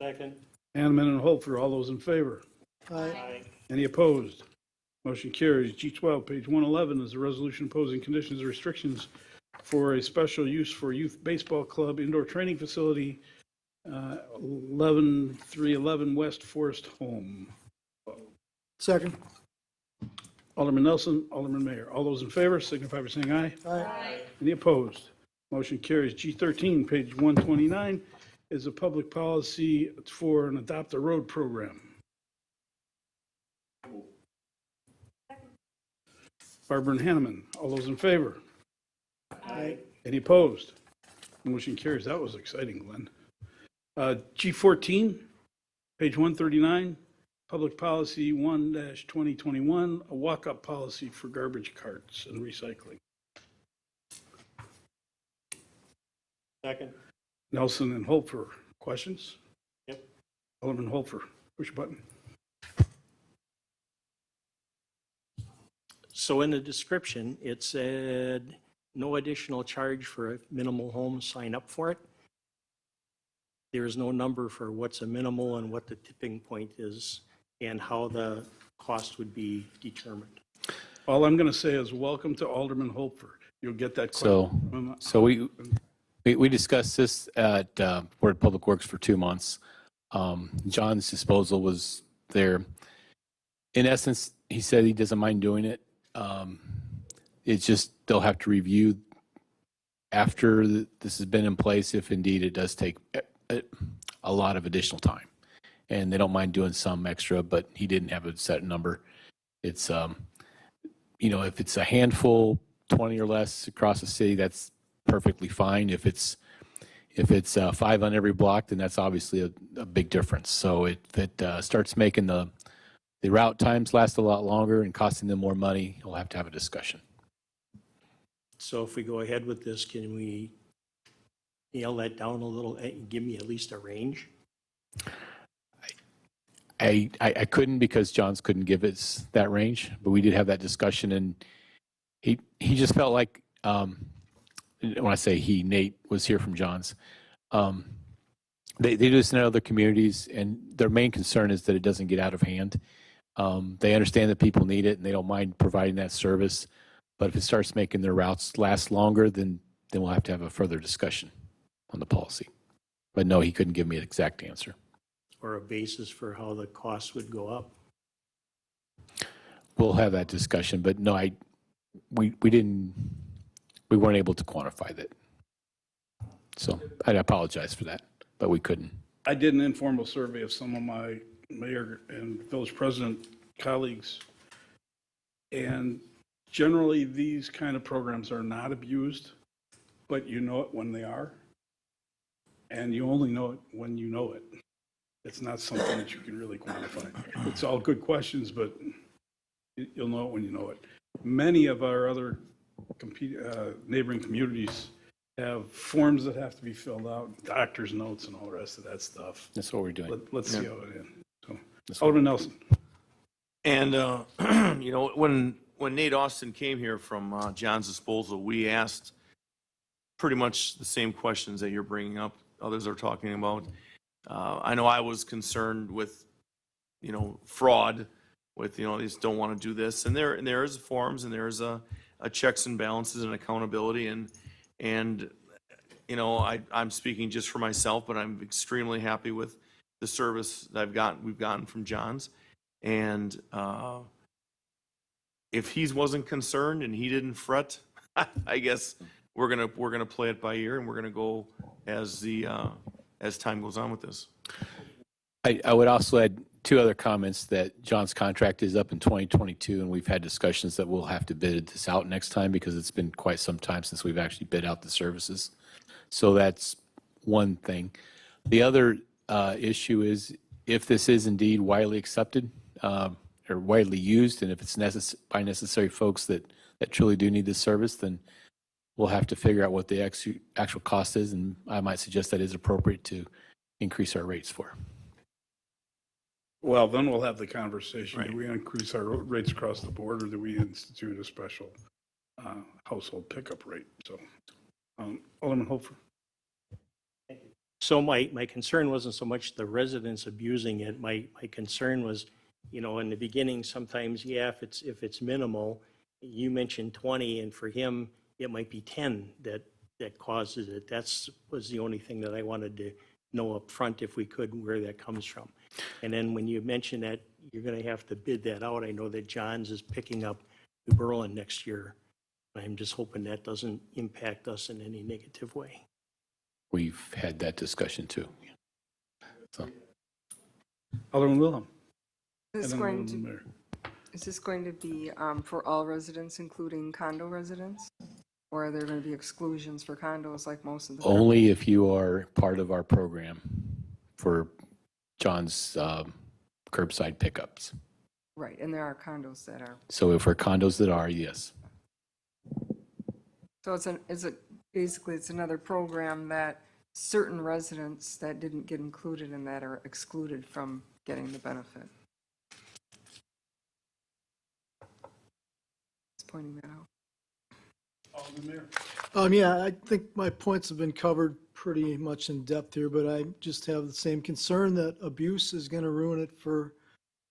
Second. Hanneman and Holfer, all those in favor? Aye. Any opposed? Motion carries. G12, page 111, is a resolution imposing conditions and restrictions for a special use for youth baseball club indoor training facility, 11311 West Forest Home. Second. Alderman Nelson, Alderman Mayor. All those in favor signify by saying aye. Aye. Any opposed? Motion carries. G13, page 129, is a public policy for an Adopt a Road program. Barber and Hanneman. All those in favor? Aye. Any opposed? Motion carries. That was exciting, Glenn. G14, page 139, Public Policy 1-2021, a walk-up policy for garbage carts and recycling. Second. Nelson and Holfer, questions? Yep. Alderman Holfer, push your button. So in the description, it said no additional charge for a minimal home, sign up for it. There is no number for what's a minimal and what the tipping point is and how the cost would be determined. All I'm going to say is welcome to Alderman Holfer. You'll get that question. So we discussed this at Board of Public Works for 2 months. John's disposal was there. In essence, he said he doesn't mind doing it. It's just they'll have to review after this has been in place if indeed it does take a lot of additional time. And they don't mind doing some extra, but he didn't have a set number. It's, if it's a handful, 20 or less across the city, that's perfectly fine. If it's 5 on every block, then that's obviously a big difference. So if it starts making the route times last a lot longer and costing them more money, we'll have to have a discussion. So if we go ahead with this, can we nail that down a little and give me at least a range? I couldn't because John's couldn't give us that range, but we did have that discussion, and he just felt like, when I say he, Nate was here from John's, they do this in other communities, and their main concern is that it doesn't get out of hand. They understand that people need it, and they don't mind providing that service, but if it starts making their routes last longer, then we'll have to have a further discussion on the policy. But no, he couldn't give me an exact answer. Or a basis for how the cost would go up? We'll have that discussion, but no, we weren't able to quantify that. So I apologize for that, but we couldn't. I did an informal survey of some of my mayor and village president colleagues, and generally these kind of programs are not abused, but you know it when they are, and you only know it when you know it. It's not something that you can really quantify. It's all good questions, but you'll know it when you know it. Many of our other neighboring communities have forms that have to be filled out, doctor's notes and all the rest of that stuff. That's what we're doing. Let's see how it ends. So, Alderman Nelson. And, when Nate Austin came here from John's Disposal, we asked pretty much the same questions that you're bringing up, others are talking about. I know I was concerned with, fraud, with, they just don't want to do this. And there is forms and there's a checks and balances and accountability. And I'm speaking just for myself, but I'm extremely happy with the service that we've gotten from John's. And if he wasn't concerned and he didn't fret, I guess we're gonna play it by ear and we're gonna go as time goes on with this. I would also add 2 other comments that John's contract is up in 2022, and we've had discussions that we'll have to bid this out next time because it's been quite some time since we've actually bid out the services. So that's one thing. The other issue is if this is indeed widely accepted or widely used, and if it's by necessary folks that truly do need this service, then we'll have to figure out what the actual cost is, and I might suggest that is appropriate to increase our rates for. Well, then we'll have the conversation. Right. Do we increase our rates across the board, or do we institute a special household pickup rate? So, Alderman Hofer. So my concern wasn't so much the residents abusing it. My concern was, in the beginning, sometimes, if it's minimal, you mentioned 20, and for him, it might be 10 that causes it. Was the only thing that I wanted to know up front, if we could, where that comes from. And then when you mentioned that you're going to have to bid that out, I know that John's is picking up New Berlin next year. I'm just hoping that doesn't impact us in any negative way. We've had that discussion too. So, Alderman Wilhelm. Is this going to be for all residents, including condo residents? Or are there going to be exclusions for condos like most of the... Only if you are part of our program for John's curbside pickups. Right, and there are condos that are... So if we're condos that are, yes. So basically it's another program that certain residents that didn't get included in that are excluded from getting the benefit. pointing that out. Yeah, I think my points have been covered pretty much in depth here, but I just have the same concern that abuse is going to ruin it for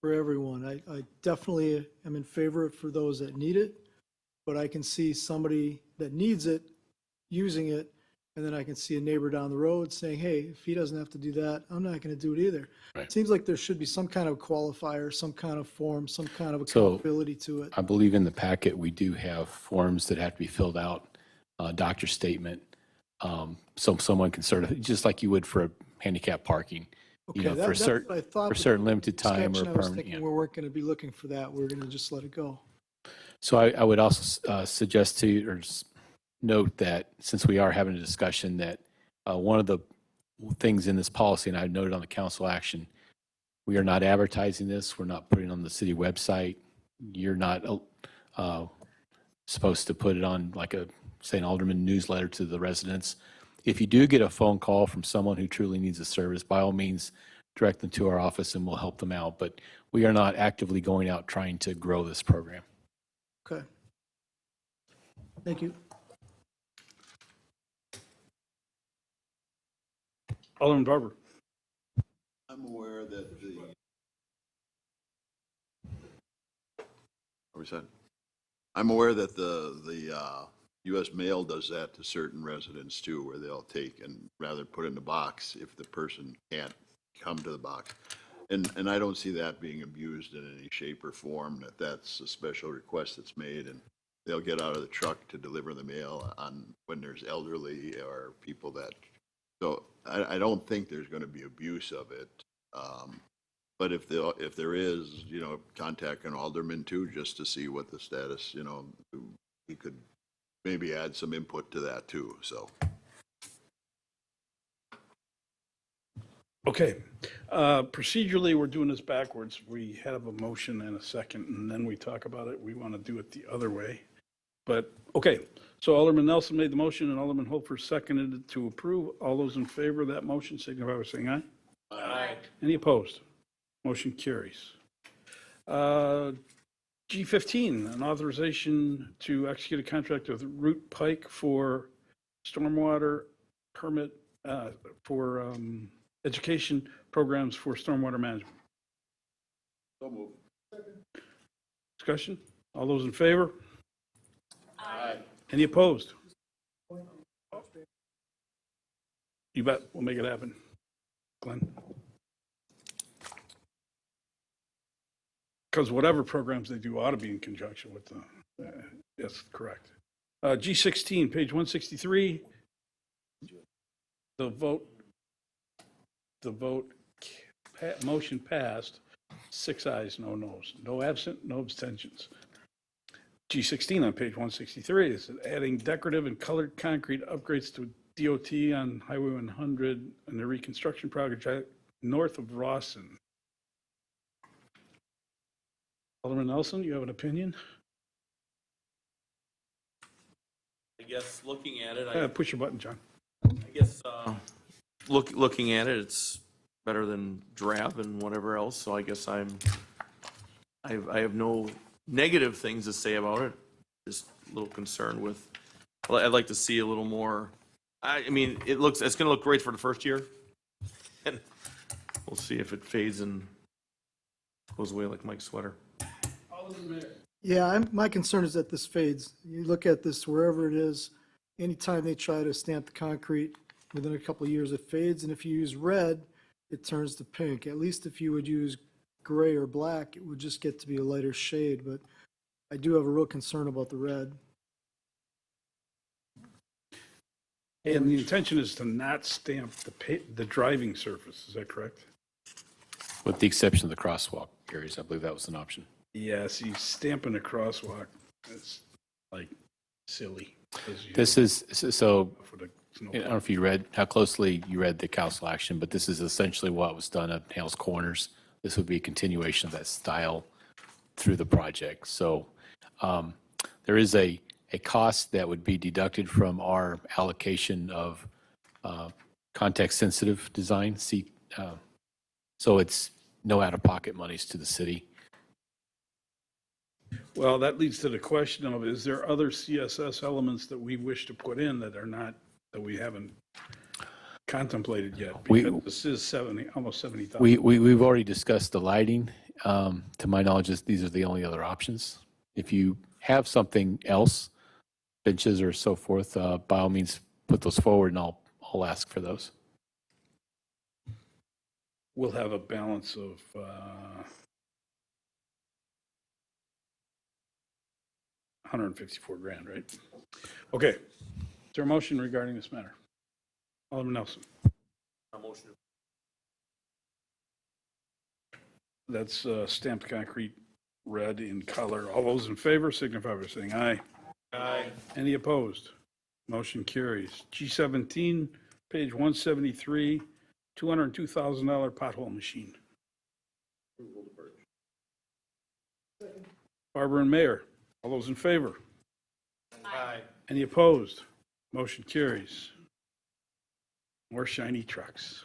everyone. I definitely am in favor of it for those that need it, but I can see somebody that needs it using it, and then I can see a neighbor down the road saying, hey, if he doesn't have to do that, I'm not going to do it either. Right. It seems like there should be some kind of qualifier, some kind of form, some kind of So- accountability to it. I believe in the packet, we do have forms that have to be filled out, doctor's statement. So someone can certify, just like you would for handicap parking, you Okay, know, that- for that's certain, what I thought, for but certain limited time or discussion, I was permanent. thinking yeah. we weren't going to be looking for that. We're going to just let it go. So I would also suggest to you, or note that since we are having a discussion, that one of the things in this policy, and I noted on the council action, we are not advertising this. We're not putting it on the city website. You're not supposed to put it on like a, say, an alderman newsletter to the residents. If you do get a phone call from someone who truly needs a service, by all means, direct them to our office and we'll help them out. But we are not actively going out trying to grow this program. Okay. Thank you. Alderman Barber. I'm aware that the. What was that? I'm aware that the U.S. Mail does that to certain residents too, where they'll take and rather put in the box if the person can't come to the box. And I don't see that being abused in any shape or form, that's a special request that's made and they'll get out of the truck to deliver the mail on when there's elderly or people that, so I don't think there's going to be abuse of it. But if there is, you know, contact an alderman too, just to see what the status, you know, he could maybe add some input to that too, so. Okay. Procedurally, we're doing this backwards. We have a motion and a second, and then we talk about it. We want to do it the other way. But, okay, so Alderman Nelson made the motion and Alderman Holfer seconded it to approve. All those in favor of that motion signify by saying aye. Aye. Any opposed? Motion carries. G15, an authorization to execute a contract with Root Pike for stormwater permit for education programs for stormwater management. So moved. Discussion? All those in favor? Aye. Any opposed? You bet. We'll make it happen. Glenn? Because whatever programs they do ought to be in conjunction with the, yes, correct. G16, page 163. The vote, motion passed, 6 ayes, no noes. No absent, no abstentions. G16 on page 163 is adding decorative and colored concrete upgrades to DOT on Highway 100 and the reconstruction project north of Rawson. Alderman Nelson, you have an opinion? I guess looking at it, Push your button, John. I guess looking at it, it's better than drab and whatever else. So I guess I have no negative things to say about it. Just a little concerned with. I'd like to see a little more. I mean, it's going to look great for the first year, and we'll see if it fades and goes away like Mike's sweater. Yeah, my concern is that this fades. You look at this wherever it is, anytime they try to stamp the concrete, within a couple of years it fades, and if you use red, it turns to pink. At least if you would use gray or black, it would just get to be a lighter shade, but I do have a real concern about the red. And the intention is to not stamp the driving surface, is that correct? With the exception of the crosswalk areas, I believe that was an option. Yeah, see, stamping a crosswalk, it's like silly. This is, so, For the I don't know if you read, how closely you read the council action, but this is essentially what was done at Hales Corners. This would be a continuation of that style through the project. So there is a cost that would be deducted from our allocation of context-sensitive design. So it's no out-of-pocket monies to the city. Well, that leads to the question of, is there other CSS elements that we wish to put in that are not, that we haven't contemplated yet? We- Because this is 70, almost 70,000. We've already discussed the lighting. To my knowledge, these are the only other options. If you have something else, benches or so forth, by all means, put those forward and I'll ask for those. We'll have a balance of, 154 grand, right? Okay. Is there a motion regarding this matter? Alderman Nelson. That's stamped concrete, red in color. All those in favor signify by saying aye. Aye. Any opposed? Motion carries. G17, page 173, $202,000 pothole machine. Barber and Mayor, all those in favor? Aye. Any opposed? Motion carries. More shiny trucks.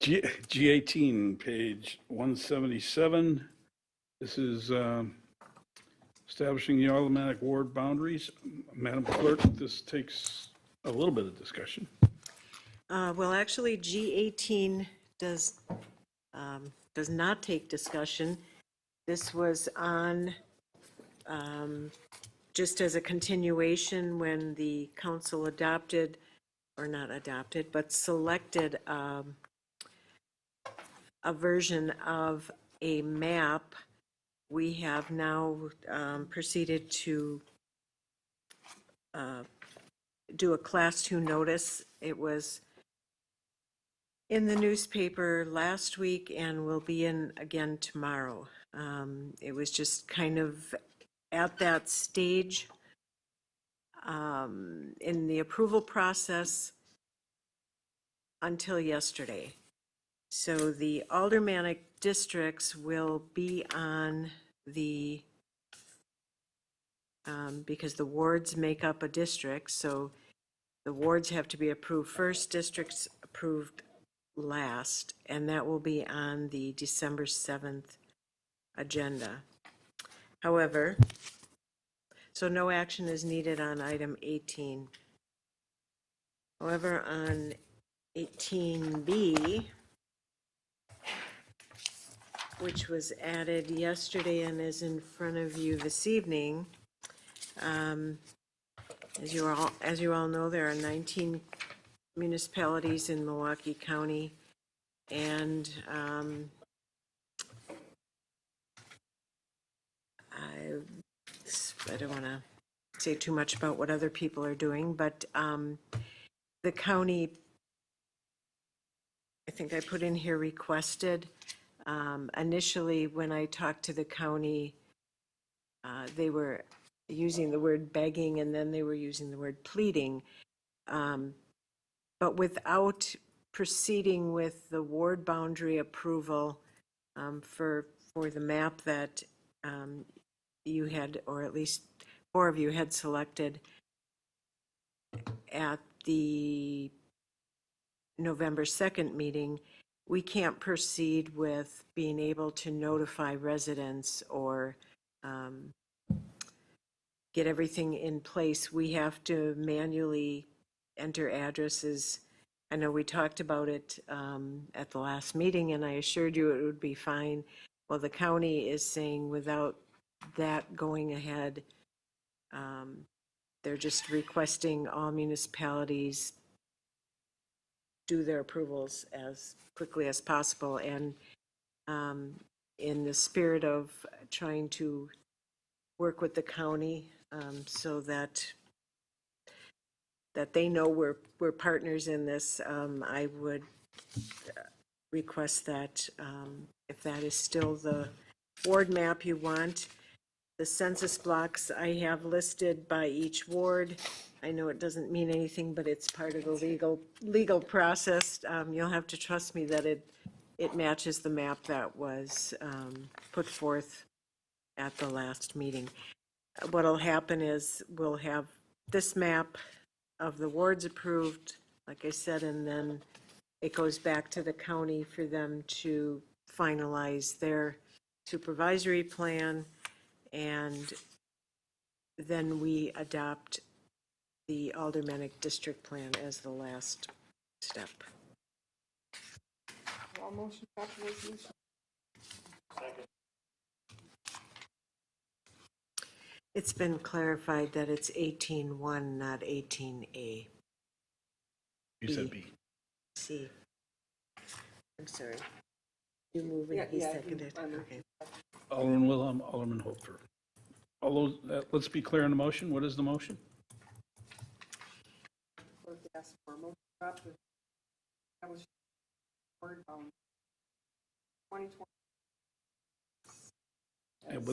G18, page 177. This is establishing the automatic ward boundaries. Madam Clerk, this takes a little bit of discussion. Well, actually, G18 does not take discussion. This was on, just as a continuation when the council adopted, or not adopted, but selected a version of a map. We have now proceeded to do a Class 2 notice. It was in the newspaper last week and will be in again tomorrow. It was just kind of at that stage in the approval process until yesterday. So the aldermanic districts will be on the, because the wards make up a district, so the wards have to be approved first, districts approved last, and that will be on the December 7th agenda. However, so no action is needed on item 18. However, on 18B, which was added yesterday and is in front of you this evening, as you all know, there are 19 municipalities in Milwaukee County, and I don't want to say too much about what other people are doing, but the county, I think I put in here requested. Initially, when I talked to the county, they were using the word begging, and then they were using the word pleading. But without proceeding with the ward boundary approval for the map that you had, or at least 4 of you had selected at the November 2nd meeting, we can't proceed with being able to notify residents or get everything in place. We have to manually enter addresses. I know we talked about it at the last meeting, and I assured you it would be fine. Well, the county is saying without that going ahead, they're just requesting all municipalities do their approvals as quickly as possible. And in the spirit of trying to work with the county so that they know we're partners in this, I would request that if that is still the ward map you want, the census blocks I have listed by each ward. I know it doesn't mean anything, but it's part of the legal process. You'll have to trust me that it matches the map that was put forth at the last meeting. What'll happen is we'll have this map of the wards approved, like I said, and then it goes back to the county for them to finalize their supervisory plan. and then we adopt the aldermanic district plan as the last step. All motion adopt resolution. It's been clarified that it's 18-1, not 18A. You said B. C. I'm sorry. You moving, Yeah, he yeah, seconded. I moved. Okay. Alderman Wilhelm, Alderman Holfer. All those, let's be clear on the motion. What is the motion? Clerk asked for a motion adopt the establishment of word bound 2020. And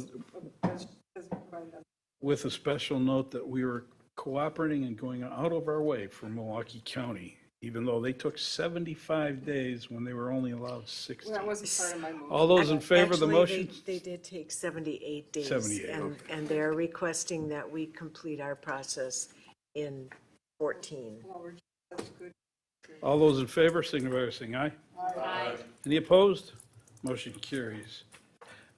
As provided. with a special note that we were cooperating and going out of our way for Milwaukee County, even though they took 75 days when they were only allowed 60. Well, that wasn't part of my motion. All those in favor of the Actually, motion? They did take 78 days. 78, okay. And they're requesting that we complete our process in 14. Well, that's good. All those in favor, signify by saying aye. Aye. Any opposed? Motion carries.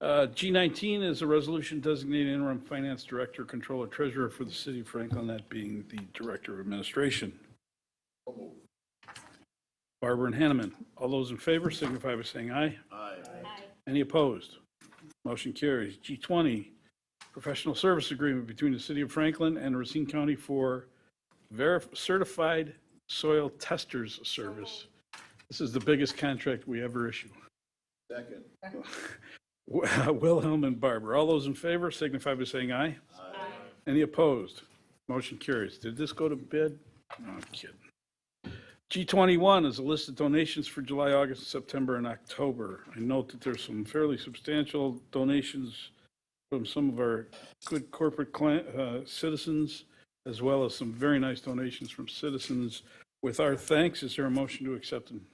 G19 is a resolution designating interim finance director, controller, treasurer for the city of Franklin, that being the director of administration. Barber and Hanneman. All those in favor signify by saying aye. Aye. Any opposed? Motion carries. G20, professional service agreement between the city of Franklin and Racine County for certified soil testers service. This is the biggest contract we ever issue. Second. Wilhelm and Barber. All those in favor signify by saying aye. Aye. Any opposed? Motion carries. Did this go to bid? No, I'm kidding. G21 is a list of donations for July, August, September, and October. I note that there's some fairly substantial donations from some of our good corporate citizens, as well as some very nice donations from citizens. With our thanks, is there a motion to accept them?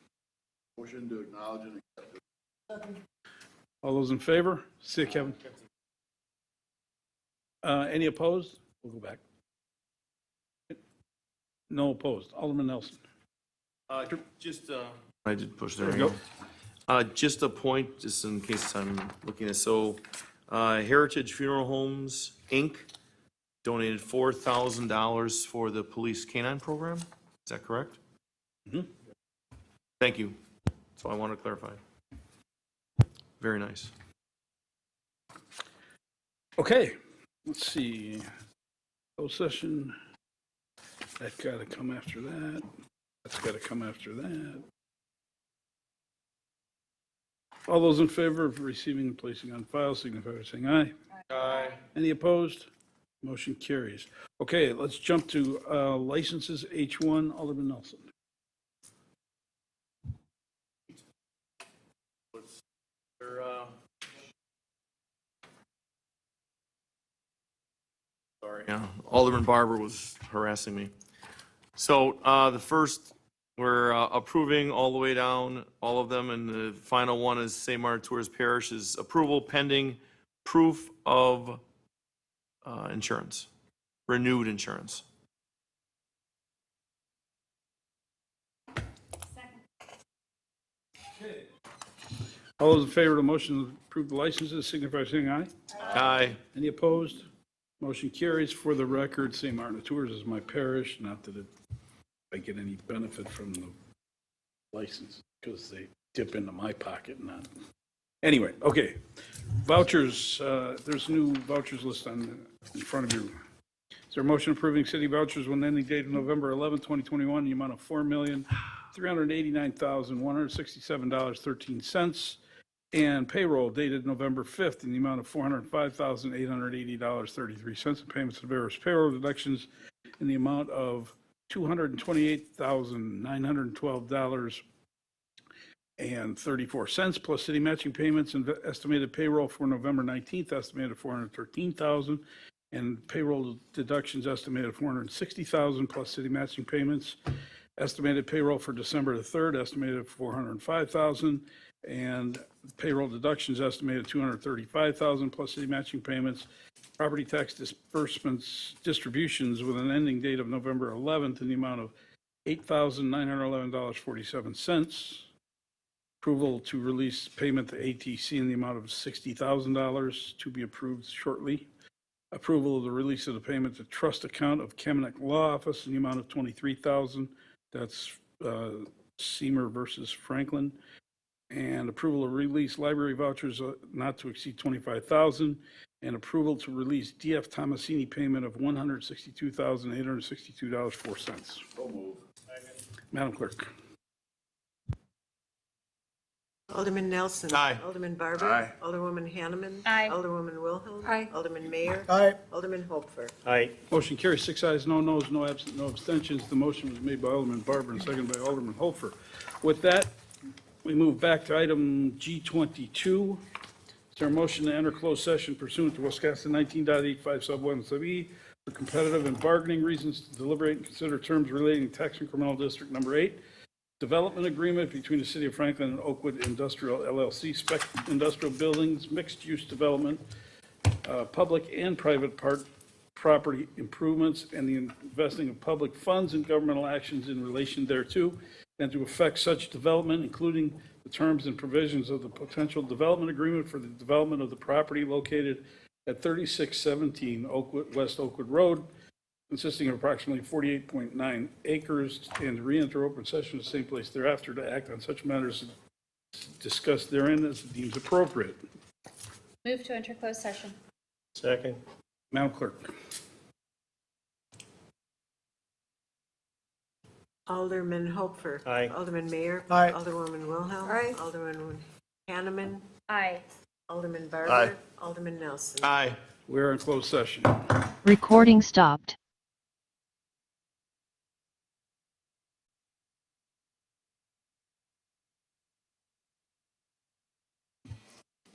Motion to acknowledge and accept. All those in favor? See you, Kevin. Any opposed? We'll go back. No opposed. Alderman Nelson. I did push there. There you go. Just a point, just in case I'm looking at, so Heritage Funeral Homes, Inc. donated $4,000 for the police canine program. Is that correct? Mhm. Thank you. So I want to clarify. Very nice. Okay, let's see. Closed session. That's got to come after that. That's got to come after that. All those in favor of receiving and placing on file signify by saying aye. Aye. Any opposed? Motion carries. Okay, let's jump to licenses. H1, Alderman Nelson. Sorry, yeah, Alderman Barber was harassing me. So the first, we're approving all the way down, all of them, and the final one is St. Martin Tours Parish is approval pending proof of insurance, renewed insurance. All those in favor of the motion to approve the licenses signify by saying aye. Aye. Any opposed? Motion carries. For the record, St. Martin Tours is my parish, not that I get any benefit from the license, because they dip into my pocket, not. Anyway, okay. Vouchers, there's a new vouchers list in front of you. Is there a motion approving city vouchers with an ending date of November 11, 2021, in the amount of $4,389,167.13, and payroll dated November 5th in the amount of $405,880.33, and payments of various payroll deductions in the amount of $228,912.34, plus city matching payments and estimated payroll for November 19th, estimated $413,000, and payroll deductions estimated $460,000, plus city matching payments, estimated payroll for December the 3rd, estimated $405,000, and payroll deductions estimated $235,000, plus city matching payments, property tax disbursements, distributions with an ending date of November 11th in the amount of $8,911.47. Approval to release payment to ATC in the amount of $60,000 to be approved shortly. Approval of the release of the payment to trust account of Kamenek Law Office in the amount of $23,000. That's Seymour versus Franklin. And approval of release library vouchers not to exceed $25,000. And approval to release DF Tomasini payment of $162,862.04. Madam Clerk. Alderman Nelson. Aye. Alderman Barber. Aye. Alderwoman Hanneman. Aye. Alderwoman Wilhelm. Aye. Alderman Mayor. Aye. Alderman Hopfer. Aye. Motion carries, 6 ayes, no noes, no absent, no abstentions. The motion was made by Alderman Barber and seconded by Alderman Hofer. With that, we move back to item G22. Is there a motion to enter closed session pursuant to Wisconsin 19.85 sub 1 sub E for competitive and bargaining reasons to deliberate and consider terms relating to tax incremental district number 8, development agreement between the City of Franklin and Oakwood Industrial LLC, spec industrial buildings, mixed-use development, public and private property improvements, and the investing of public funds and governmental actions in relation thereto, and to affect such development, including the terms and provisions of the potential development agreement for the development of the property located at 3617 West Oakwood Road, consisting of approximately 48.9 acres, and to re-enter open session in the same place thereafter to act on such matters discussed therein as it deems appropriate. Move to enter closed session. Second. Madam Clerk. Alderman Hopfer. Aye. Alderman Mayor. Aye. Alderwoman Wilhelm. Aye. Alderwoman Hanneman. Aye. Alderman Barber. Aye. Alderman Nelson. Aye. We're in closed session. Recording stopped.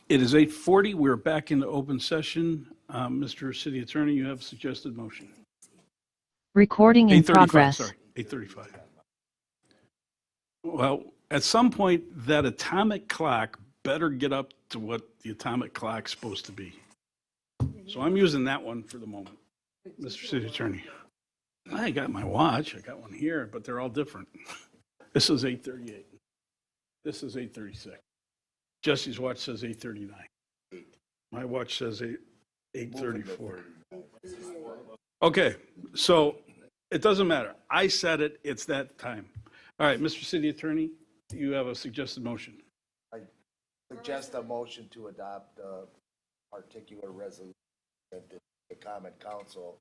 It is 8:40. We're back into open session. Mr. City Attorney, you have suggested motion. Recording in 8:35, progress. sorry, 8:35. Well, at some point, that atomic clock better get up to what the atomic clock's supposed to be. So I'm using that one for the moment. Mr. City Attorney. I got my watch. I got one here, but they're all different. This is 8:38. This is 8:36. Jesse's watch says 8:39. My watch says 8:34. Okay, so it doesn't matter. I said it, it's that time. All right, Mr. City Attorney, you have a suggested motion. Suggest a motion to adopt a particular resolution that the common council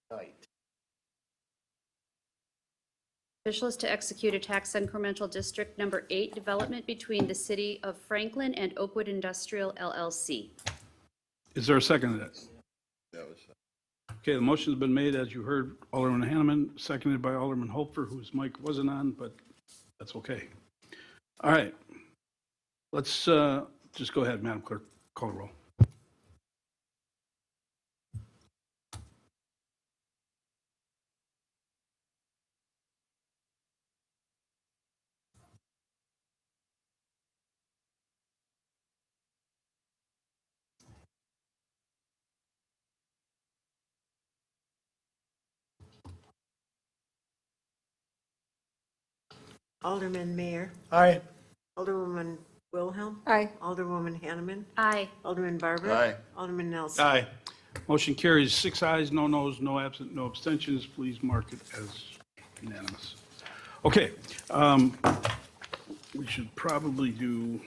tonight. Official is to execute a tax incremental district number 8 development between the City of Franklin and Oakwood Industrial LLC. Is there a second to that? That was, Okay, the motion's been made, as you heard, Alderman Hanneman, seconded by Alderman Hofer, whose mic wasn't on, but that's okay. All right. Let's just go ahead, Madam Clerk, call the roll. Alderman Mayor. Aye. Alderwoman Wilhelm. Aye. Alderwoman Hanneman. Aye. Alderman Barber. Aye. Alderman Nelson. Aye. Motion carries 6 ayes, no noes, no absent, no abstentions. Please mark it as unanimous. Okay, we should probably do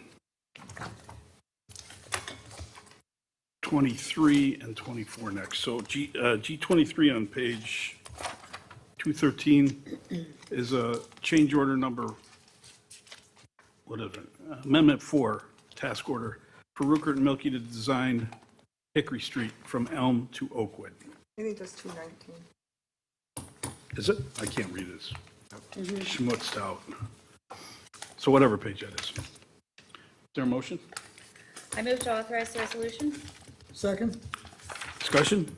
23 and 24 next. So G23 on page 213 is a change order number, what is it? Amendment 4, task order for Ruckert and Milky to design Hickory Street from Elm to Oakwood. I think that's 219. Is it? I can't read this. Schmutzed out. So whatever page that is. Is there a motion? I move to authorize the resolution. Second? Discussion?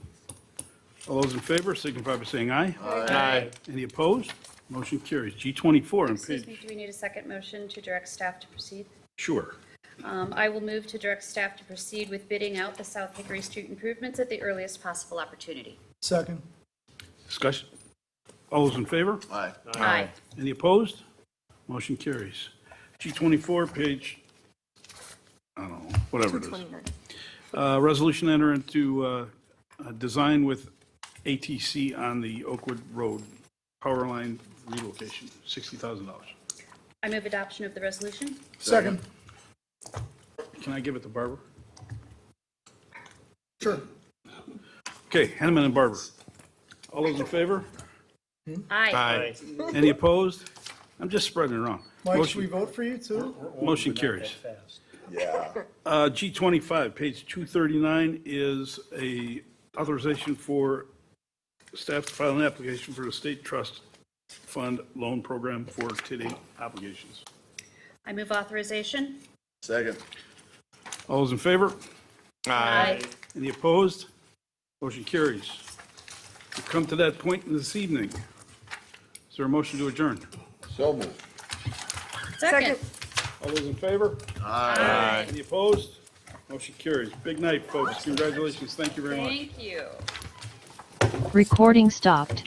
All those in favor signify by saying aye. Aye. Any opposed? Motion carries. G24 on Excuse me, page, do we need a second motion to direct staff to proceed? sure. I will move to direct staff to proceed with bidding out the South Hickory Street improvements at the earliest possible opportunity. Second? Discussion? All those in favor? aye. Aye. Any opposed? Motion carries. G24, page, I don't know, whatever it is. 229. Resolution to enter into design with ATC on the Oakwood Road power line relocation, $60,000. I move adoption of the resolution. Second. Can I give it to Barbara? Sure. Okay, Henneman and Barber. All those in favor? Aye. Any opposed? I'm just spreading it around. Mike, should we vote for you too? Motion carries. Yeah. G25, page 239 is a authorization for staff to file an application for the state trust fund loan program for TID obligations. I move authorization. Second. All those in favor? Aye. Any opposed? Motion carries. We come to that point this evening. Is there a motion to adjourn? So moved. Second. All those in favor? Aye. Any opposed? Motion carries. Big night, folks. Congratulations. Thank you very much. Thank you. Recording stopped.